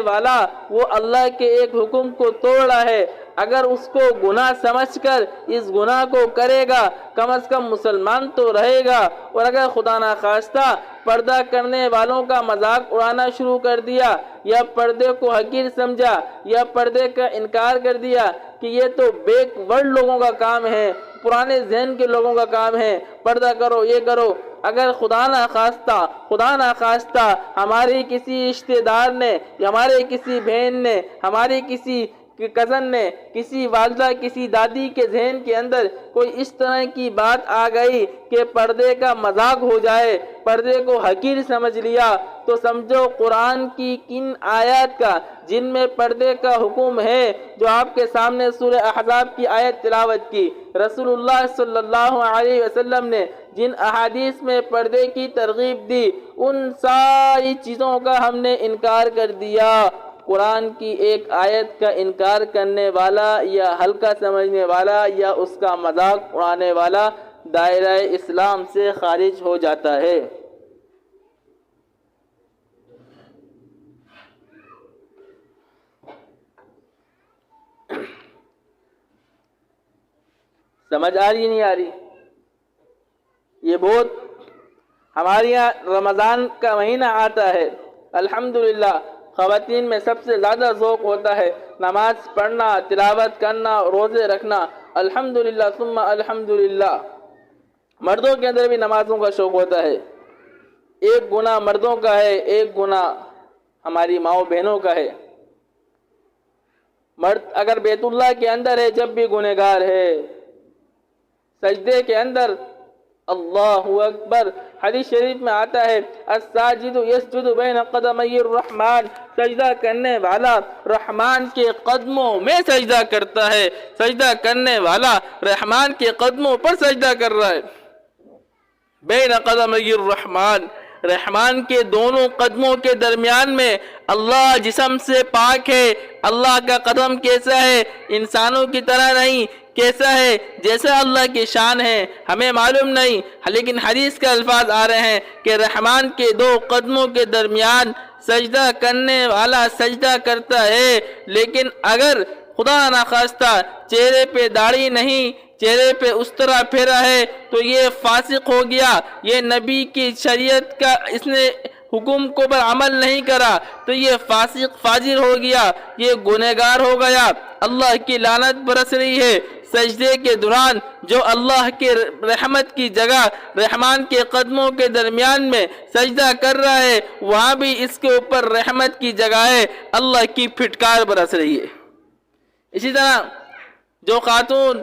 A: والا وہ اللہ کے ایک حکم کو توڑ رہا ہے، اگر اس کو گناہ سمجھ کر اس گناہ کو کرے گا کم از کم مسلمان تو رہے گا، اور اگر خدا نخواستہ پردہ کرنے والوں کا مذاق اڑانا شروع کر دیا یا پردے کو حقیر سمجھا یا پردے کا انکار کر دیا کہ یہ تو بیک ورڈ لوگوں کا کام ہے، پرانے ذہن کے لوگوں کا کام ہے، پردہ کرو یہ کرو، اگر خدا نخواستہ ہماری کسی رشتہ دار نے، ہمارے کسی بہن نے، ہماری کسی کزن نے، کسی والدہ کسی دادی کے ذہن کے اندر کوئی اس طرح کی بات آ گئی کہ پردے کا مذاق ہو جائے، پردے کو حقیر سمجھ لیا، تو سمجھو قرآن کی کن آیات کا جن میں پردے کا حکم ہے، جو آپ کے سامنے سورہ احزاب کی آیت تلاوت کی، رسول اللہ صلی اللہ علیہ وسلم نے جن احادیث میں پردے کی ترغیب دی، ان ساری چیزوں کا ہم نے انکار کر دیا۔ قرآن کی ایک آیت کا انکار کرنے والا یا ہلکا سمجھنے والا یا اس کا مذاق اڑانے والا دائرہ اسلام سے خارج ہو جاتا ہے۔ سمجھ آ رہی نہیں آ رہی؟ یہ بہت ہمارے یہاں رمضان کا مہینہ آتا ہے، الحمدللہ خواتین میں سب سے زیادہ ذوق ہوتا ہے نماز پڑھنا، تلاوت کرنا، روزے رکھنا، الحمدللہ ثم الحمدللہ۔ مردوں کے اندر بھی نمازوں کا شوق ہوتا ہے، ایک گناہ مردوں کا ہے، ایک گناہ ہماری ماؤں بہنوں کا ہے۔ مرد اگر بیت اللہ کے اندر ہے جب بھی گنہگار ہے، سجدے کے اندر اللہ اکبر، حدیث شریف میں آتا ہے الساجد یسجد بین قدمی الرحمن، سجدہ کرنے والا رحمان کے قدموں میں سجدہ کرتا ہے، سجدہ کرنے والا رحمان کے قدموں پر سجدہ کر رہا ہے۔ بین قدمی الرحمن، رحمان کے دونوں قدموں کے درمیان میں اللہ جسم سے پاک ہے۔ اللہ کا قدم کیسا ہے؟ انسانوں کی طرح نہیں، کیسا ہے؟ جیسا اللہ کی شان ہے ہمیں معلوم نہیں، لیکن حدیث کے الفاظ آ رہے ہیں کہ رحمان کے دو قدموں کے درمیان سجدہ کرنے والا سجدہ کرتا ہے۔ لیکن اگر خدا نخواستہ چہرے پہ داڑھی نہیں، چہرے پہ اس طرح پھیرا ہے تو یہ فاسق ہو گیا، یہ نبی کی شریعت کا اس نے حکم کو پر عمل نہیں کرا تو یہ فاسق فاجر ہو گیا، یہ گنہگار ہو گیا، اللہ کی لعنت برس رہی ہے۔ سجدے کے دوران جو اللہ کے رحمت کی جگہ رحمان کے قدموں کے درمیان میں سجدہ کر رہا ہے، وہاں بھی اس کے اوپر رحمت کی جگہ ہے، اللہ کی پھٹکار برس رہی ہے۔ اسی طرح جو خاتون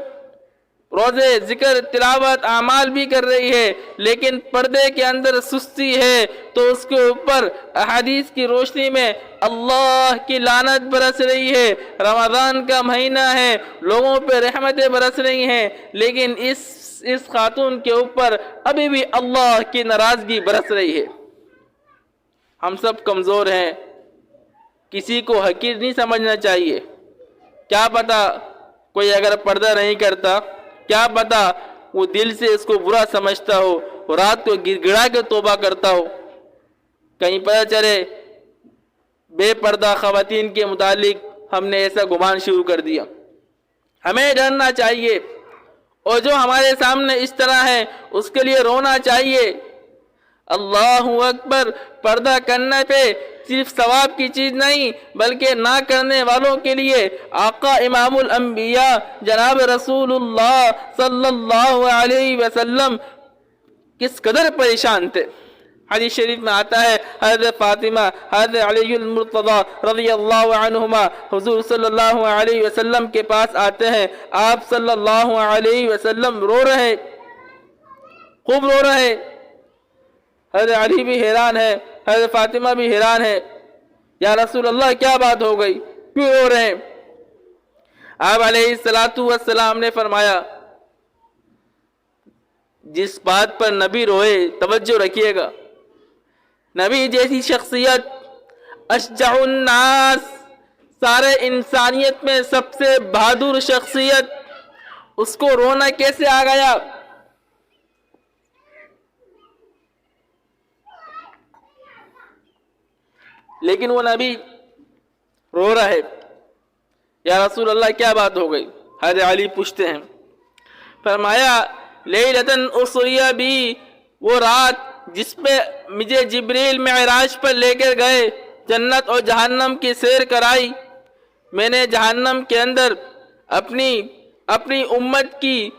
A: روزے ذکر تلاوت اعمال بھی کر رہی ہے لیکن پردے کے اندر سستی ہے تو اس کے اوپر احادیث کی روشنی میں اللہ کی لعنت برس رہی ہے۔ رمضان کا مہینہ ہے، لوگوں پہ رحمتیں برس رہی ہیں، لیکن اس خاتون کے اوپر ابھی بھی اللہ کی ناراضگی برس رہی ہے۔ ہم سب کمزور ہیں، کسی کو حقیر نہیں سمجھنا چاہیے۔ کیا پتہ کوئی اگر پردہ نہیں کرتا، کیا پتہ وہ دل سے اس کو برا سمجھتا ہو، رات کو گر گڑا کے توبہ کرتا ہو، کہیں پتہ چلے بے پردہ خواتین کے متعلق ہم نے ایسا گمان شروع کر دیا۔ ہمیں ڈرنا چاہیے، اور جو ہمارے سامنے اس طرح ہے اس کے لیے رونا چاہیے۔ اللہ اکبر، پردہ کرنے پہ صرف ثواب کی چیز نہیں بلکہ نہ کرنے والوں کے لیے آقا امام الانبیاء جناب رسول اللہ صلی اللہ علیہ وسلم کس قدر پریشان تھے۔ حدیث شریف میں آتا ہے حضرت فاطمہ، حضرت علی المرتضی رضی اللہ عنہما حضور صلی اللہ علیہ وسلم کے پاس آتے ہیں، آپ صلی اللہ علیہ وسلم رو رہے، خوب رو رہے، حضرت علی بھی حیران ہے، حضرت فاطمہ بھی حیران ہے، یا رسول اللہ کیا بات ہو گئی، کیوں رو رہے ہیں؟ آپ علیہ السلام نے فرمایا جس بات پر نبی روئے توجہ رکھیے گا، نبی جیسی شخصیت، اشجع الناس، سارے انسانیت میں سب سے بہادر شخصیت، اس کو رونا کیسے آ گیا؟ لیکن وہ نبی رو رہے، یا رسول اللہ کیا بات ہو گئی؟ حضرت علی پوچھتے ہیں، فرمایا لیلتن اسری بی، وہ رات جس پہ مجھے جبریل معراج پر لے کر گئے، جنت اور جہنم کی سیر کرائی، میں نے جہنم کے اندر اپنی امت کی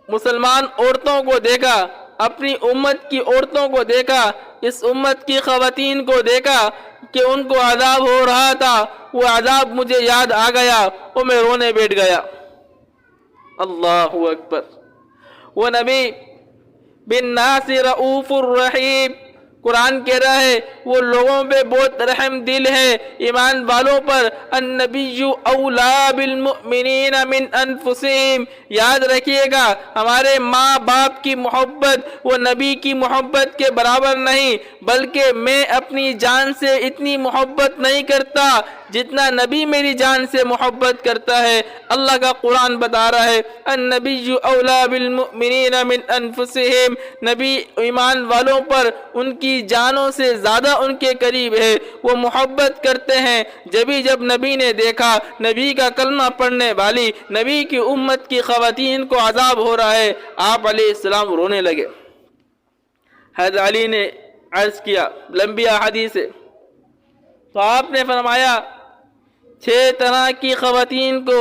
A: مسلمان عورتوں کو دیکھا، اپنی امت کی عورتوں کو دیکھا، اس امت کی خواتین کو دیکھا کہ ان کو عذاب ہو رہا تھا، وہ عذاب مجھے یاد آ گیا اور میں رونے بیٹھ گیا۔ اللہ اکبر۔ وہ نبی بالناس رؤوف الرحیم، قرآن کہہ رہا ہے وہ لوگوں پہ بہت رحم دل ہے، ایمان والوں پر۔ النبی اولا بالمؤمنین من انفسہم، یاد رکھیے گا ہمارے ماں باپ کی محبت وہ نبی کی محبت کے برابر نہیں، بلکہ میں اپنی جان سے اتنی محبت نہیں کرتا جتنا نبی میری جان سے محبت کرتا ہے۔ اللہ کا قرآن بتا رہا ہے النبی اولا بالمؤمنین من انفسہم، نبی ایمان والوں پر ان کی جانوں سے زیادہ ان کے قریب ہے، وہ محبت کرتے ہیں۔ جب نبی نے دیکھا نبی کا کلمہ پڑھنے والی نبی کی امت کی خواتین کو عذاب ہو رہا ہے، آپ علیہ السلام رونے لگے۔ حضرت علی نے عرض کیا، لمبی حدیث ہے، تو آپ نے فرمایا 6 طرح کی خواتین کو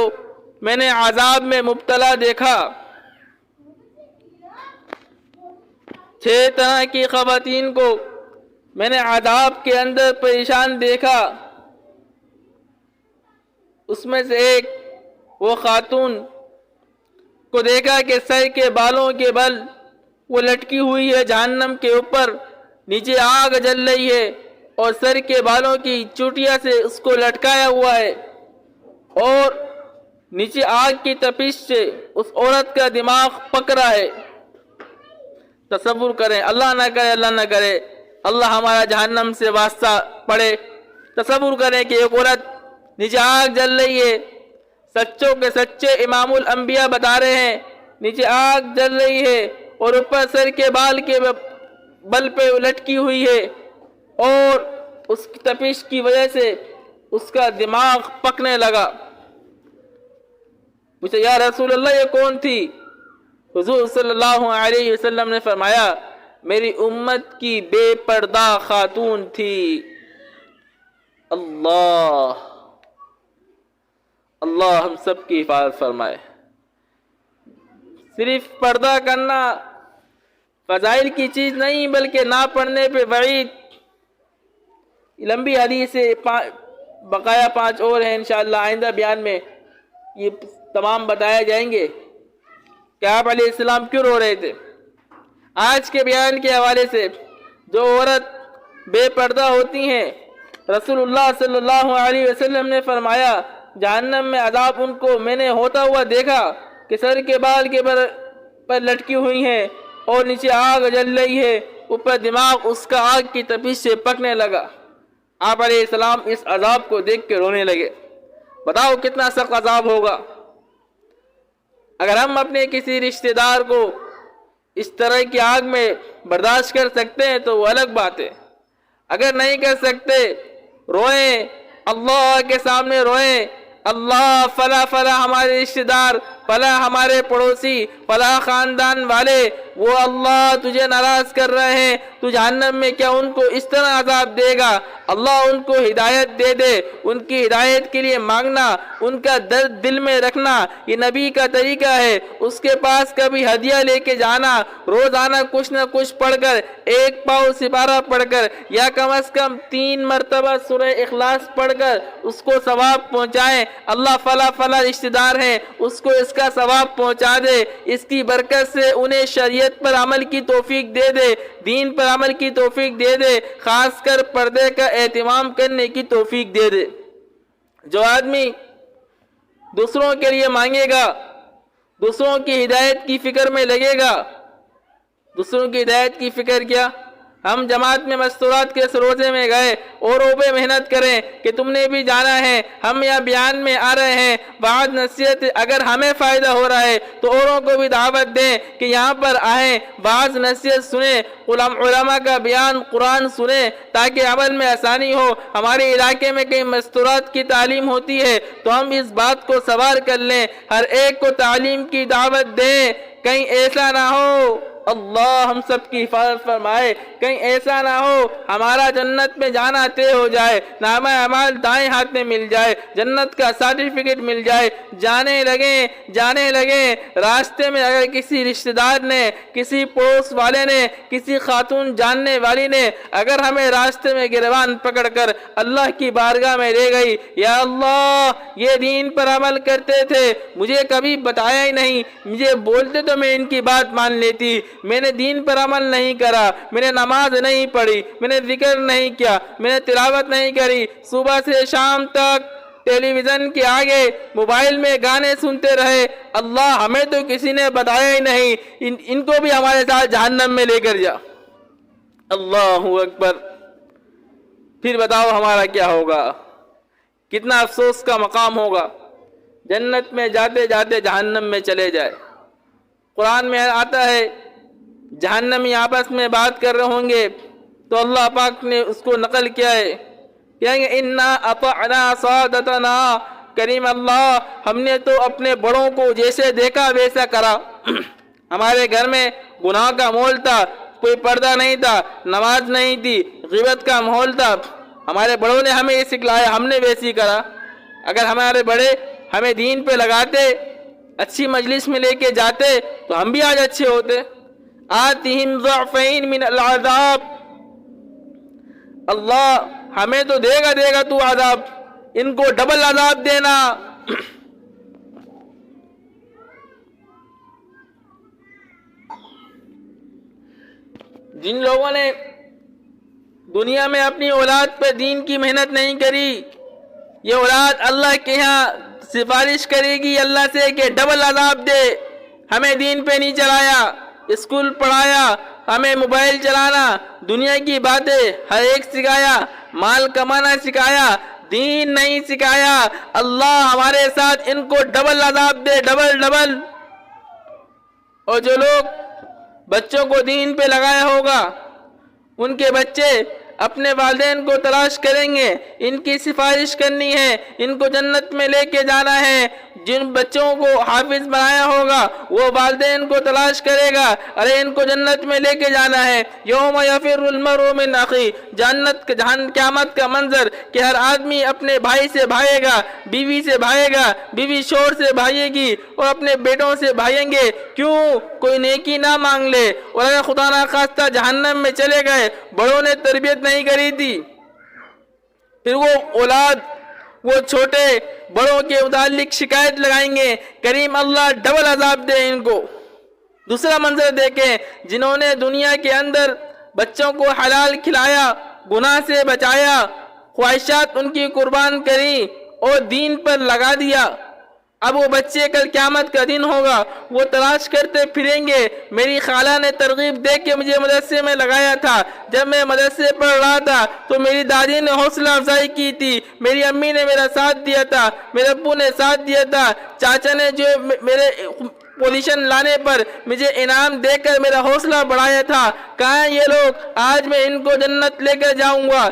A: میں نے عذاب میں مبتلا دیکھا، 6 طرح کی خواتین کو میں نے عذاب کے اندر پریشان دیکھا۔ اس میں سے ایک وہ خاتون کو دیکھا کہ سر کے بالوں کے بل وہ لٹکی ہوئی ہے جہنم کے اوپر، نیچے آگ جل رہی ہے اور سر کے بالوں کی چوٹیاں سے اس کو لٹکایا ہوا ہے، اور نیچے آگ کی تپش سے اس عورت کا دماغ پک رہا ہے۔ تصور کریں، اللہ نہ کرے اللہ نہ کرے اللہ ہمارا جہنم سے واسطہ پڑے، تصور کریں کہ ایک عورت نیچے آگ جل رہی ہے، سچوں کے سچے امام الانبیاء بتا رہے ہیں نیچے آگ جل رہی ہے اور اوپر سر کے بال کے بل پہ لٹکی ہوئی ہے، اور اس کی تپش کی وجہ سے اس کا دماغ پکنے لگا۔ پوچھا یا رسول اللہ یہ کون تھی؟ حضور صلی اللہ علیہ وسلم نے فرمایا میری امت کی بے پردہ خاتون تھی۔ اللہ اللہ ہم سب کی حفاظت فرمائے۔ صرف پردہ کرنا فضائل کی چیز نہیں، بلکہ نہ پڑھنے پہ وعید۔ لمبی حدیث سے بقایا 5 اور ہیں، انشاءاللہ آئندہ بیان میں یہ تمام بتایا جائیں گے کہ آپ علیہ السلام کیوں رو رہے تھے۔ آج کے بیان کے حوالے سے جو عورت بے پردہ ہوتی ہیں، رسول اللہ صلی اللہ علیہ وسلم نے فرمایا جہنم میں عذاب ان کو میں نے ہوتا ہوا دیکھا کہ سر کے بال کے پر لٹکی ہوئی ہیں اور نیچے آگ جل رہی ہے، اوپر دماغ اس کا آگ کی تپش سے پکنے لگا۔ آپ علیہ السلام اس عذاب کو دیکھ کے رونے لگے۔ بتاؤ کتنا سخت عذاب ہوگا۔ اگر ہم اپنے کسی رشتہ دار کو اس طرح کی آگ میں برداشت کر سکتے ہیں تو وہ الگ بات ہے، اگر نہیں کر سکتے روئیں، اللہ کے سامنے روئیں، اللہ فلاں فلاں ہمارے رشتہ دار، فلاں ہمارے پڑوسی، فلاں خاندان والے وہ اللہ تجھے ناراض کر رہے ہیں، تو جہنم میں کیا ان کو اس طرح عذاب دے گا؟ اللہ ان کو ہدایت دے دے، ان کی ہدایت کے لیے مانگنا، ان کا درد دل میں رکھنا، یہ نبی کا طریقہ ہے۔ اس کے پاس کبھی ہدیہ لے کے جانا، روزانہ کچھ نہ کچھ پڑھ کر، 1 پاؤ سپارہ پڑھ کر، یا کم از کم 3 مرتبہ سورہ اخلاص پڑھ کر اس کو ثواب پہنچائیں۔ اللہ فلاں فلاں رشتہ دار ہیں، اس کو اس کا ثواب پہنچا دے، اس کی برکت سے انہیں شریعت پر عمل کی توفیق دے دے، دین پر عمل کی توفیق دے دے، خاص کر پردے کا اہتمام کرنے کی توفیق دے دے۔ جو آدمی دوسروں کے لیے مانگے گا، دوسروں کی ہدایت کی فکر میں لگے گا، دوسروں کی ہدایت کی فکر کیا؟ ہم جماعت میں مستورات کے اس روزے میں گئے، اوروں پہ محنت کریں کہ تم نے بھی جانا ہے، ہم یہاں بیان میں آ رہے ہیں، وعظ نصیحت اگر ہمیں فائدہ ہو رہا ہے تو اوروں کو بھی دعوت دیں کہ یہاں پر آئیں، وعظ نصیحت سنیں، علماء کا بیان قرآن سنیں تاکہ عمل میں آسانی ہو۔ ہمارے علاقے میں کئی مستورات کی تعلیم ہوتی ہے تو ہم اس بات کو سوار کر لیں، ہر ایک کو تعلیم کی دعوت دیں، کہیں ایسا نہ ہو، اللہ ہم سب کی حفاظت فرمائے، کہیں ایسا نہ ہو ہمارا جنت میں جانا طے ہو جائے، نامہ اعمال دائیں ہاتھ میں مل جائے، جنت کا سرٹیفکیٹ مل جائے، جانے لگیں راستے میں اگر کسی رشتہ دار نے، کسی پڑوس والے نے، کسی خاتون جاننے والی نے اگر ہمیں راستے میں گریبان پکڑ کر اللہ کی بارگاہ میں لے گئی، یا اللہ یہ دین پر عمل کرتے تھے، مجھے کبھی بتایا ہی نہیں، مجھے بولتے تو میں ان کی بات مان لیتی، میں نے دین پر عمل نہیں کرا، میں نے نماز نہیں پڑھی، میں نے ذکر نہیں کیا، میں نے تلاوت نہیں کری، صبح سے شام تک ٹیلی ویژن کے آگے موبائل میں گانے سنتے رہے، اللہ ہمیں تو کسی نے بتایا ہی نہیں، ان کو بھی ہمارے ساتھ جہنم میں لے کر جا۔ اللہ اکبر۔ پھر بتاؤ ہمارا کیا ہوگا، کتنا افسوس کا مقام ہوگا، جنت میں جاتے جاتے جہنم میں چلے جائے۔ قرآن میں آتا ہے جہنمی آپس میں بات کر رہے ہوں گے تو اللہ پاک نے اس کو نقل کیا ہے، کہیں گے انا اطعنا سادتنا، کریم اللہ ہم نے تو اپنے بڑوں کو جیسے دیکھا ویسا کرا، ہمارے گھر میں گناہ کا ماحول تھا، کوئی پردہ نہیں تھا، نماز نہیں تھی، غیبت کا ماحول تھا، ہمارے بڑوں نے ہمیں یہ سکھلایا، ہم نے ویسی کرا۔ اگر ہمارے بڑے ہمیں دین پہ لگاتے، اچھی مجلس میں لے کے جاتے تو ہم بھی آج اچھے ہوتے۔ آتِہِمْ ضَعْفَيْنِ مِنَ الْعَذَابِ، اللہ ہمیں تو دے گا تو عذاب، ان کو ڈبل عذاب دینا۔ جن لوگوں نے دنیا میں اپنی اولاد پہ دین کی محنت نہیں کری، یہ اولاد اللہ کے ہاں سفارش کرے گی اللہ سے کہ ڈبل عذاب دے، ہمیں دین پہ نہیں چلایا، اسکول پڑھایا، ہمیں موبائل چلانا، دنیا کی باتیں ہر ایک سکھایا، مال کمانا سکھایا، دین نہیں سکھایا، اللہ ہمارے ساتھ ان کو ڈبل عذاب دے، ڈبل۔ اور جو لوگ بچوں کو دین پہ لگایا ہوگا، ان کے بچے اپنے والدین کو تلاش کریں گے، ان کی سفارش کرنی ہے، ان کو جنت میں لے کے جانا ہے۔ جن بچوں کو حافظ بنایا ہوگا وہ والدین کو تلاش کرے گا، ارے ان کو جنت میں لے کے جانا ہے۔ یوم یفر المرء من اخی، قیامت کا منظر کہ ہر آدمی اپنے بھائی سے بھاگے گا، بیوی سے بھاگے گا، بیوی شوہر سے بھاگے گی، اور اپنے بیٹوں سے بھاگیں گے، کیوں؟ کوئی نیکی نہ مانگ لے، اور اگر خدا نخواستہ جہنم میں چلے گئے، بڑوں نے تربیت نہیں کری تھی، پھر وہ اولاد، وہ چھوٹے بڑوں کے متعلق شکایت لگائیں گے، کریم اللہ ڈبل عذاب دے ان کو۔ دوسرا منظر دیکھیں، جنہوں نے دنیا کے اندر بچوں کو حلال کھلایا، گناہ سے بچایا، خواہشات ان کی قربان کری اور دین پر لگا دیا، اب وہ بچے کل قیامت کا دن ہوگا، وہ تلاش کرتے پھریں گے، میری خالہ نے ترغیب دے کے مجھے مدرسے میں لگایا تھا، جب میں مدرسے پڑھ رہا تھا تو میری دادی نے حوصلہ افزائی کی تھی، میری امی نے میرا ساتھ دیا تھا، میرے ابو نے ساتھ دیا تھا، چاچا نے جو میرے پوزیشن لانے پر مجھے انعام دے کر میرا حوصلہ بڑھایا تھا، کہاں یہ لوگ؟ آج میں ان کو جنت لے کر جاؤں گا۔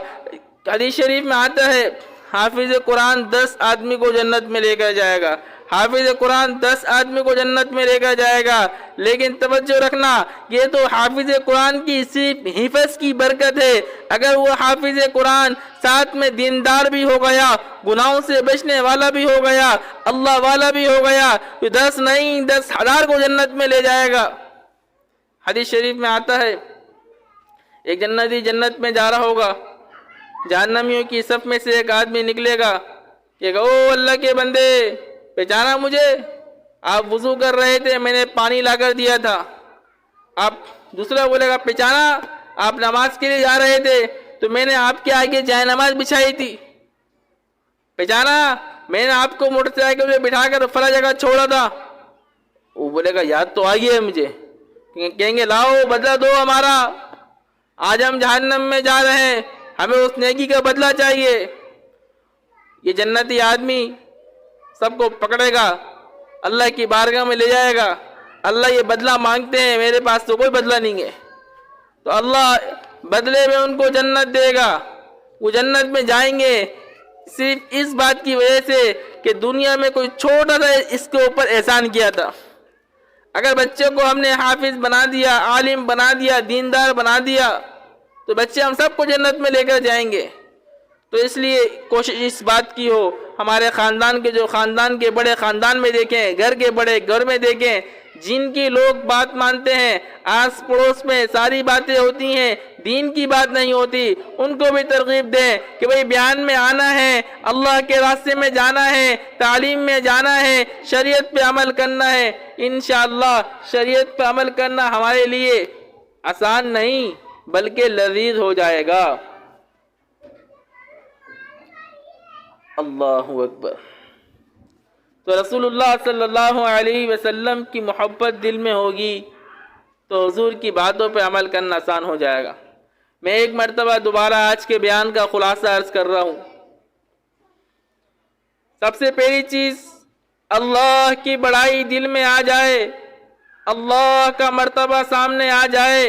A: حدیث شریف میں آتا ہے حافظ قرآن 10 آدمی کو جنت میں لے کر جائے گا، حافظ قرآن 10 آدمی کو جنت میں لے کر جائے گا، لیکن توجہ رکھنا، یہ تو حافظ قرآن کی صرف حفظ کی برکت ہے، اگر وہ حافظ قرآن ساتھ میں دیندار بھی ہو گیا، گناہوں سے بچنے والا بھی ہو گیا، اللہ والا بھی ہو گیا، تو 10 نہیں 10,000 کو جنت میں لے جائے گا۔ حدیث شریف میں آتا ہے ایک جنتی جنت میں جا رہا ہوگا، جہنمیوں کی صف میں سے ایک آدمی نکلے گا، یہ کہا او اللہ کے بندے، پہچانا مجھے؟ آپ وضو کر رہے تھے، میں نے پانی لا کر دیا تھا۔ آپ دوسرا بولے گا پہچانا؟ آپ نماز کے لیے جا رہے تھے تو میں نے آپ کے آگے جائے نماز بچھائی تھی۔ پہچانا؟ میں نے آپ کو موٹر سائیکل پہ بٹھا کر فلاں جگہ چھوڑا تھا۔ وہ بولے گا یاد تو آ گئی ہے مجھے، کہیں گے لاؤ بدلہ دو ہمارا، آج ہم جہنم میں جا رہے ہیں، ہمیں اس نیکی کا بدلہ چاہیے۔ یہ جنتی آدمی سب کو پکڑے گا، اللہ کی بارگاہ میں لے جائے گا، اللہ یہ بدلہ مانگتے ہیں، میرے پاس تو کوئی بدلہ نہیں ہے، تو اللہ بدلے میں ان کو جنت دے گا۔ وہ جنت میں جائیں گے صرف اس بات کی وجہ سے کہ دنیا میں کوئی چھوٹا سا اس کے اوپر احسان کیا تھا۔ اگر بچے کو ہم نے حافظ بنا دیا، عالم بنا دیا، دیندار بنا دیا، تو بچے ہم سب کو جنت میں لے کر جائیں گے۔ تو اس لیے کوشش اس بات کی ہو، ہمارے خاندان کے جو خاندان کے بڑے خاندان میں دیکھیں، گھر کے بڑے گھر میں دیکھیں، جن کی لوگ بات مانتے ہیں، آس پڑوس میں ساری باتیں ہوتی ہیں، دین کی بات نہیں ہوتی، ان کو بھی ترغیب دیں کہ بھئی بیان میں آنا ہے، اللہ کے راستے میں جانا ہے، تعلیم میں جانا ہے، شریعت پہ عمل کرنا ہے۔ انشاءاللہ شریعت پہ عمل کرنا ہمارے لیے آسان نہیں بلکہ لذیذ ہو جائے گا۔ اللہ اکبر۔ تو رسول اللہ صلی اللہ علیہ وسلم کی محبت دل میں ہوگی تو حضور کی باتوں پہ عمل کرنا آسان ہو جائے گا۔ میں ایک مرتبہ دوبارہ آج کے بیان کا خلاصہ عرض کر رہا ہوں۔ سب سے پہلی چیز، اللہ کی بڑائی دل میں آ جائے، اللہ کا مرتبہ سامنے آ جائے،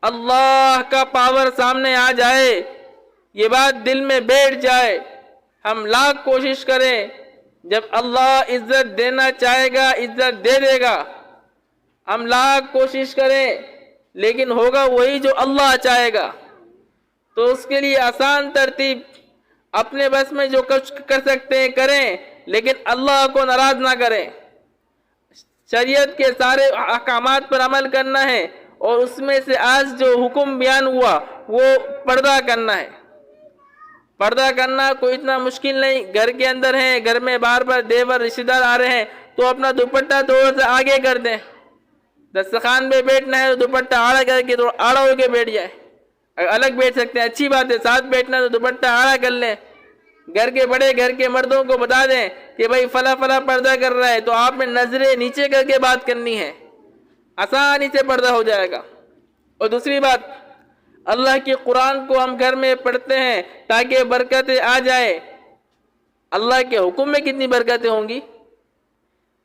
A: اللہ کا پاور سامنے آ جائے، یہ بات دل میں بیٹھ جائے۔ ہم لاکھ کوشش کریں، جب اللہ عزت دینا چاہے گا عزت دے دے گا۔ ہم لاکھ کوشش کریں لیکن ہوگا وہی جو اللہ چاہے گا۔ تو اس کے لیے آسان ترتیب، اپنے بس میں جو کچھ کر سکتے ہیں کریں، لیکن اللہ کو ناراض نہ کریں۔ شریعت کے سارے احکامات پر عمل کرنا ہے، اور اس میں سے آج جو حکم بیان ہوا وہ پردہ کرنا ہے۔ پردہ کرنا کوئی اتنا مشکل نہیں، گھر کے اندر ہیں، گھر میں بار بار دیور رشتہ دار آ رہے ہیں تو اپنا دوپٹہ تھوڑا سا آگے کر دیں۔ دسترخوان پہ بیٹھنا ہے تو دوپٹہ آڑا کر کے تھوڑا آڑا ہو کے بیٹھ جائیں۔ اگر الگ بیٹھ سکتے ہیں اچھی بات ہے، ساتھ بیٹھنا تو دوپٹہ آڑا کر لیں۔ گھر کے بڑے گھر کے مردوں کو بتا دیں کہ بھائی فلاں فلاں پردہ کر رہا ہے، تو آپ نے نظریں نیچے کر کے بات کرنی ہے، آسانی سے پردہ ہو جائے گا۔ اور دوسری بات، اللہ کی قرآن کو ہم گھر میں پڑھتے ہیں تاکہ برکتیں آ جائے۔ اللہ کے حکم میں کتنی برکتیں ہوں گی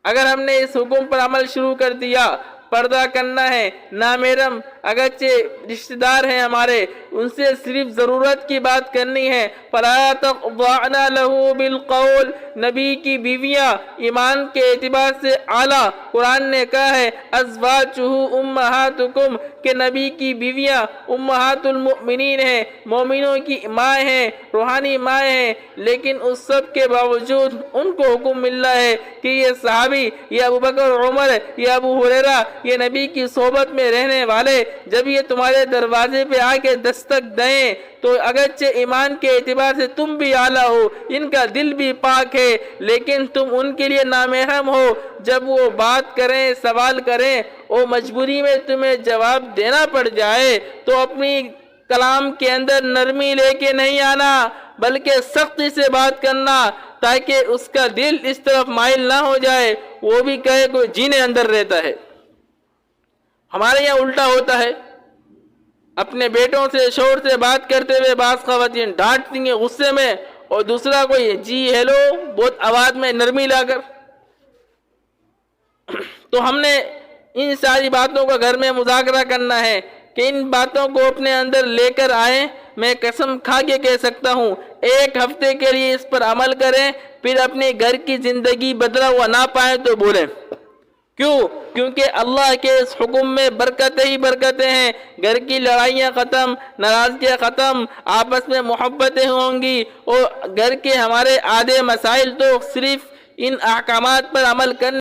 A: اگر ہم نے اس حکم پر عمل شروع کر دیا۔ پردہ کرنا ہے، نامحرم اگرچہ رشتہ دار ہیں ہمارے، ان سے صرف ضرورت کی بات کرنی ہے۔ فَلَا تَخْضَعْنَ لَهُ بِالْقَوْلِ، نبی کی بیویاں ایمان کے اعتبار سے اعلیٰ، قرآن نے کہا ہے أَزْوَاجُهُ أُمَّهَاتُكُمْ کہ نبی کی بیویاں امہات المؤمنین ہیں، مومنوں کی ماں ہیں، روحانی ماں ہیں، لیکن اس سب کے باوجود ان کو حکم مل رہا ہے کہ یہ صحابی، یہ ابوبکر عمر، یہ ابو ہریرہ، یہ نبی کی صحبت میں رہنے والے جب یہ تمہارے دروازے پہ آ کے دستک دیں تو اگرچہ ایمان کے اعتبار سے تم بھی اعلیٰ ہو، ان کا دل بھی پاک ہے، لیکن تم ان کے لیے نامحرم ہو۔ جب وہ بات کریں، سوال کریں، اور مجبوری میں تمہیں جواب دینا پڑ جائے تو اپنی کلام کے اندر نرمی لے کے نہیں آنا بلکہ سختی سے بات کرنا، تاکہ اس کا دل اس طرف مائل نہ ہو جائے، وہ بھی کہے کوئی جینے اندر رہتا ہے۔ ہمارے یہاں الٹا ہوتا ہے، اپنے بیٹوں سے شوہر سے بات کرتے ہوئے بعض خواتین ڈانٹتی ہیں غصے میں، اور دوسرا کوئی جی ہیلو بہت آواز میں نرمی لا کر۔ تو ہم نے ان ساری باتوں کا گھر میں مذاکرہ کرنا ہے کہ ان باتوں کو اپنے اندر لے کر آئیں۔ میں قسم کھا کے کہہ سکتا ہوں ایک ہفتے کے لیے اس پر عمل کریں، پھر اپنے گھر کی زندگی بدلا ہوا نہ پائیں تو بولیں۔ کیونکہ اللہ کے اس حکم میں برکتیں ہی برکتیں ہیں۔ گھر کی لڑائیاں ختم، ناراضگیاں ختم، آپس میں محبتیں ہوں گی، اور گھر کے ہمارے آدھے مسائل تو صرف ان احکامات پر عمل کرنے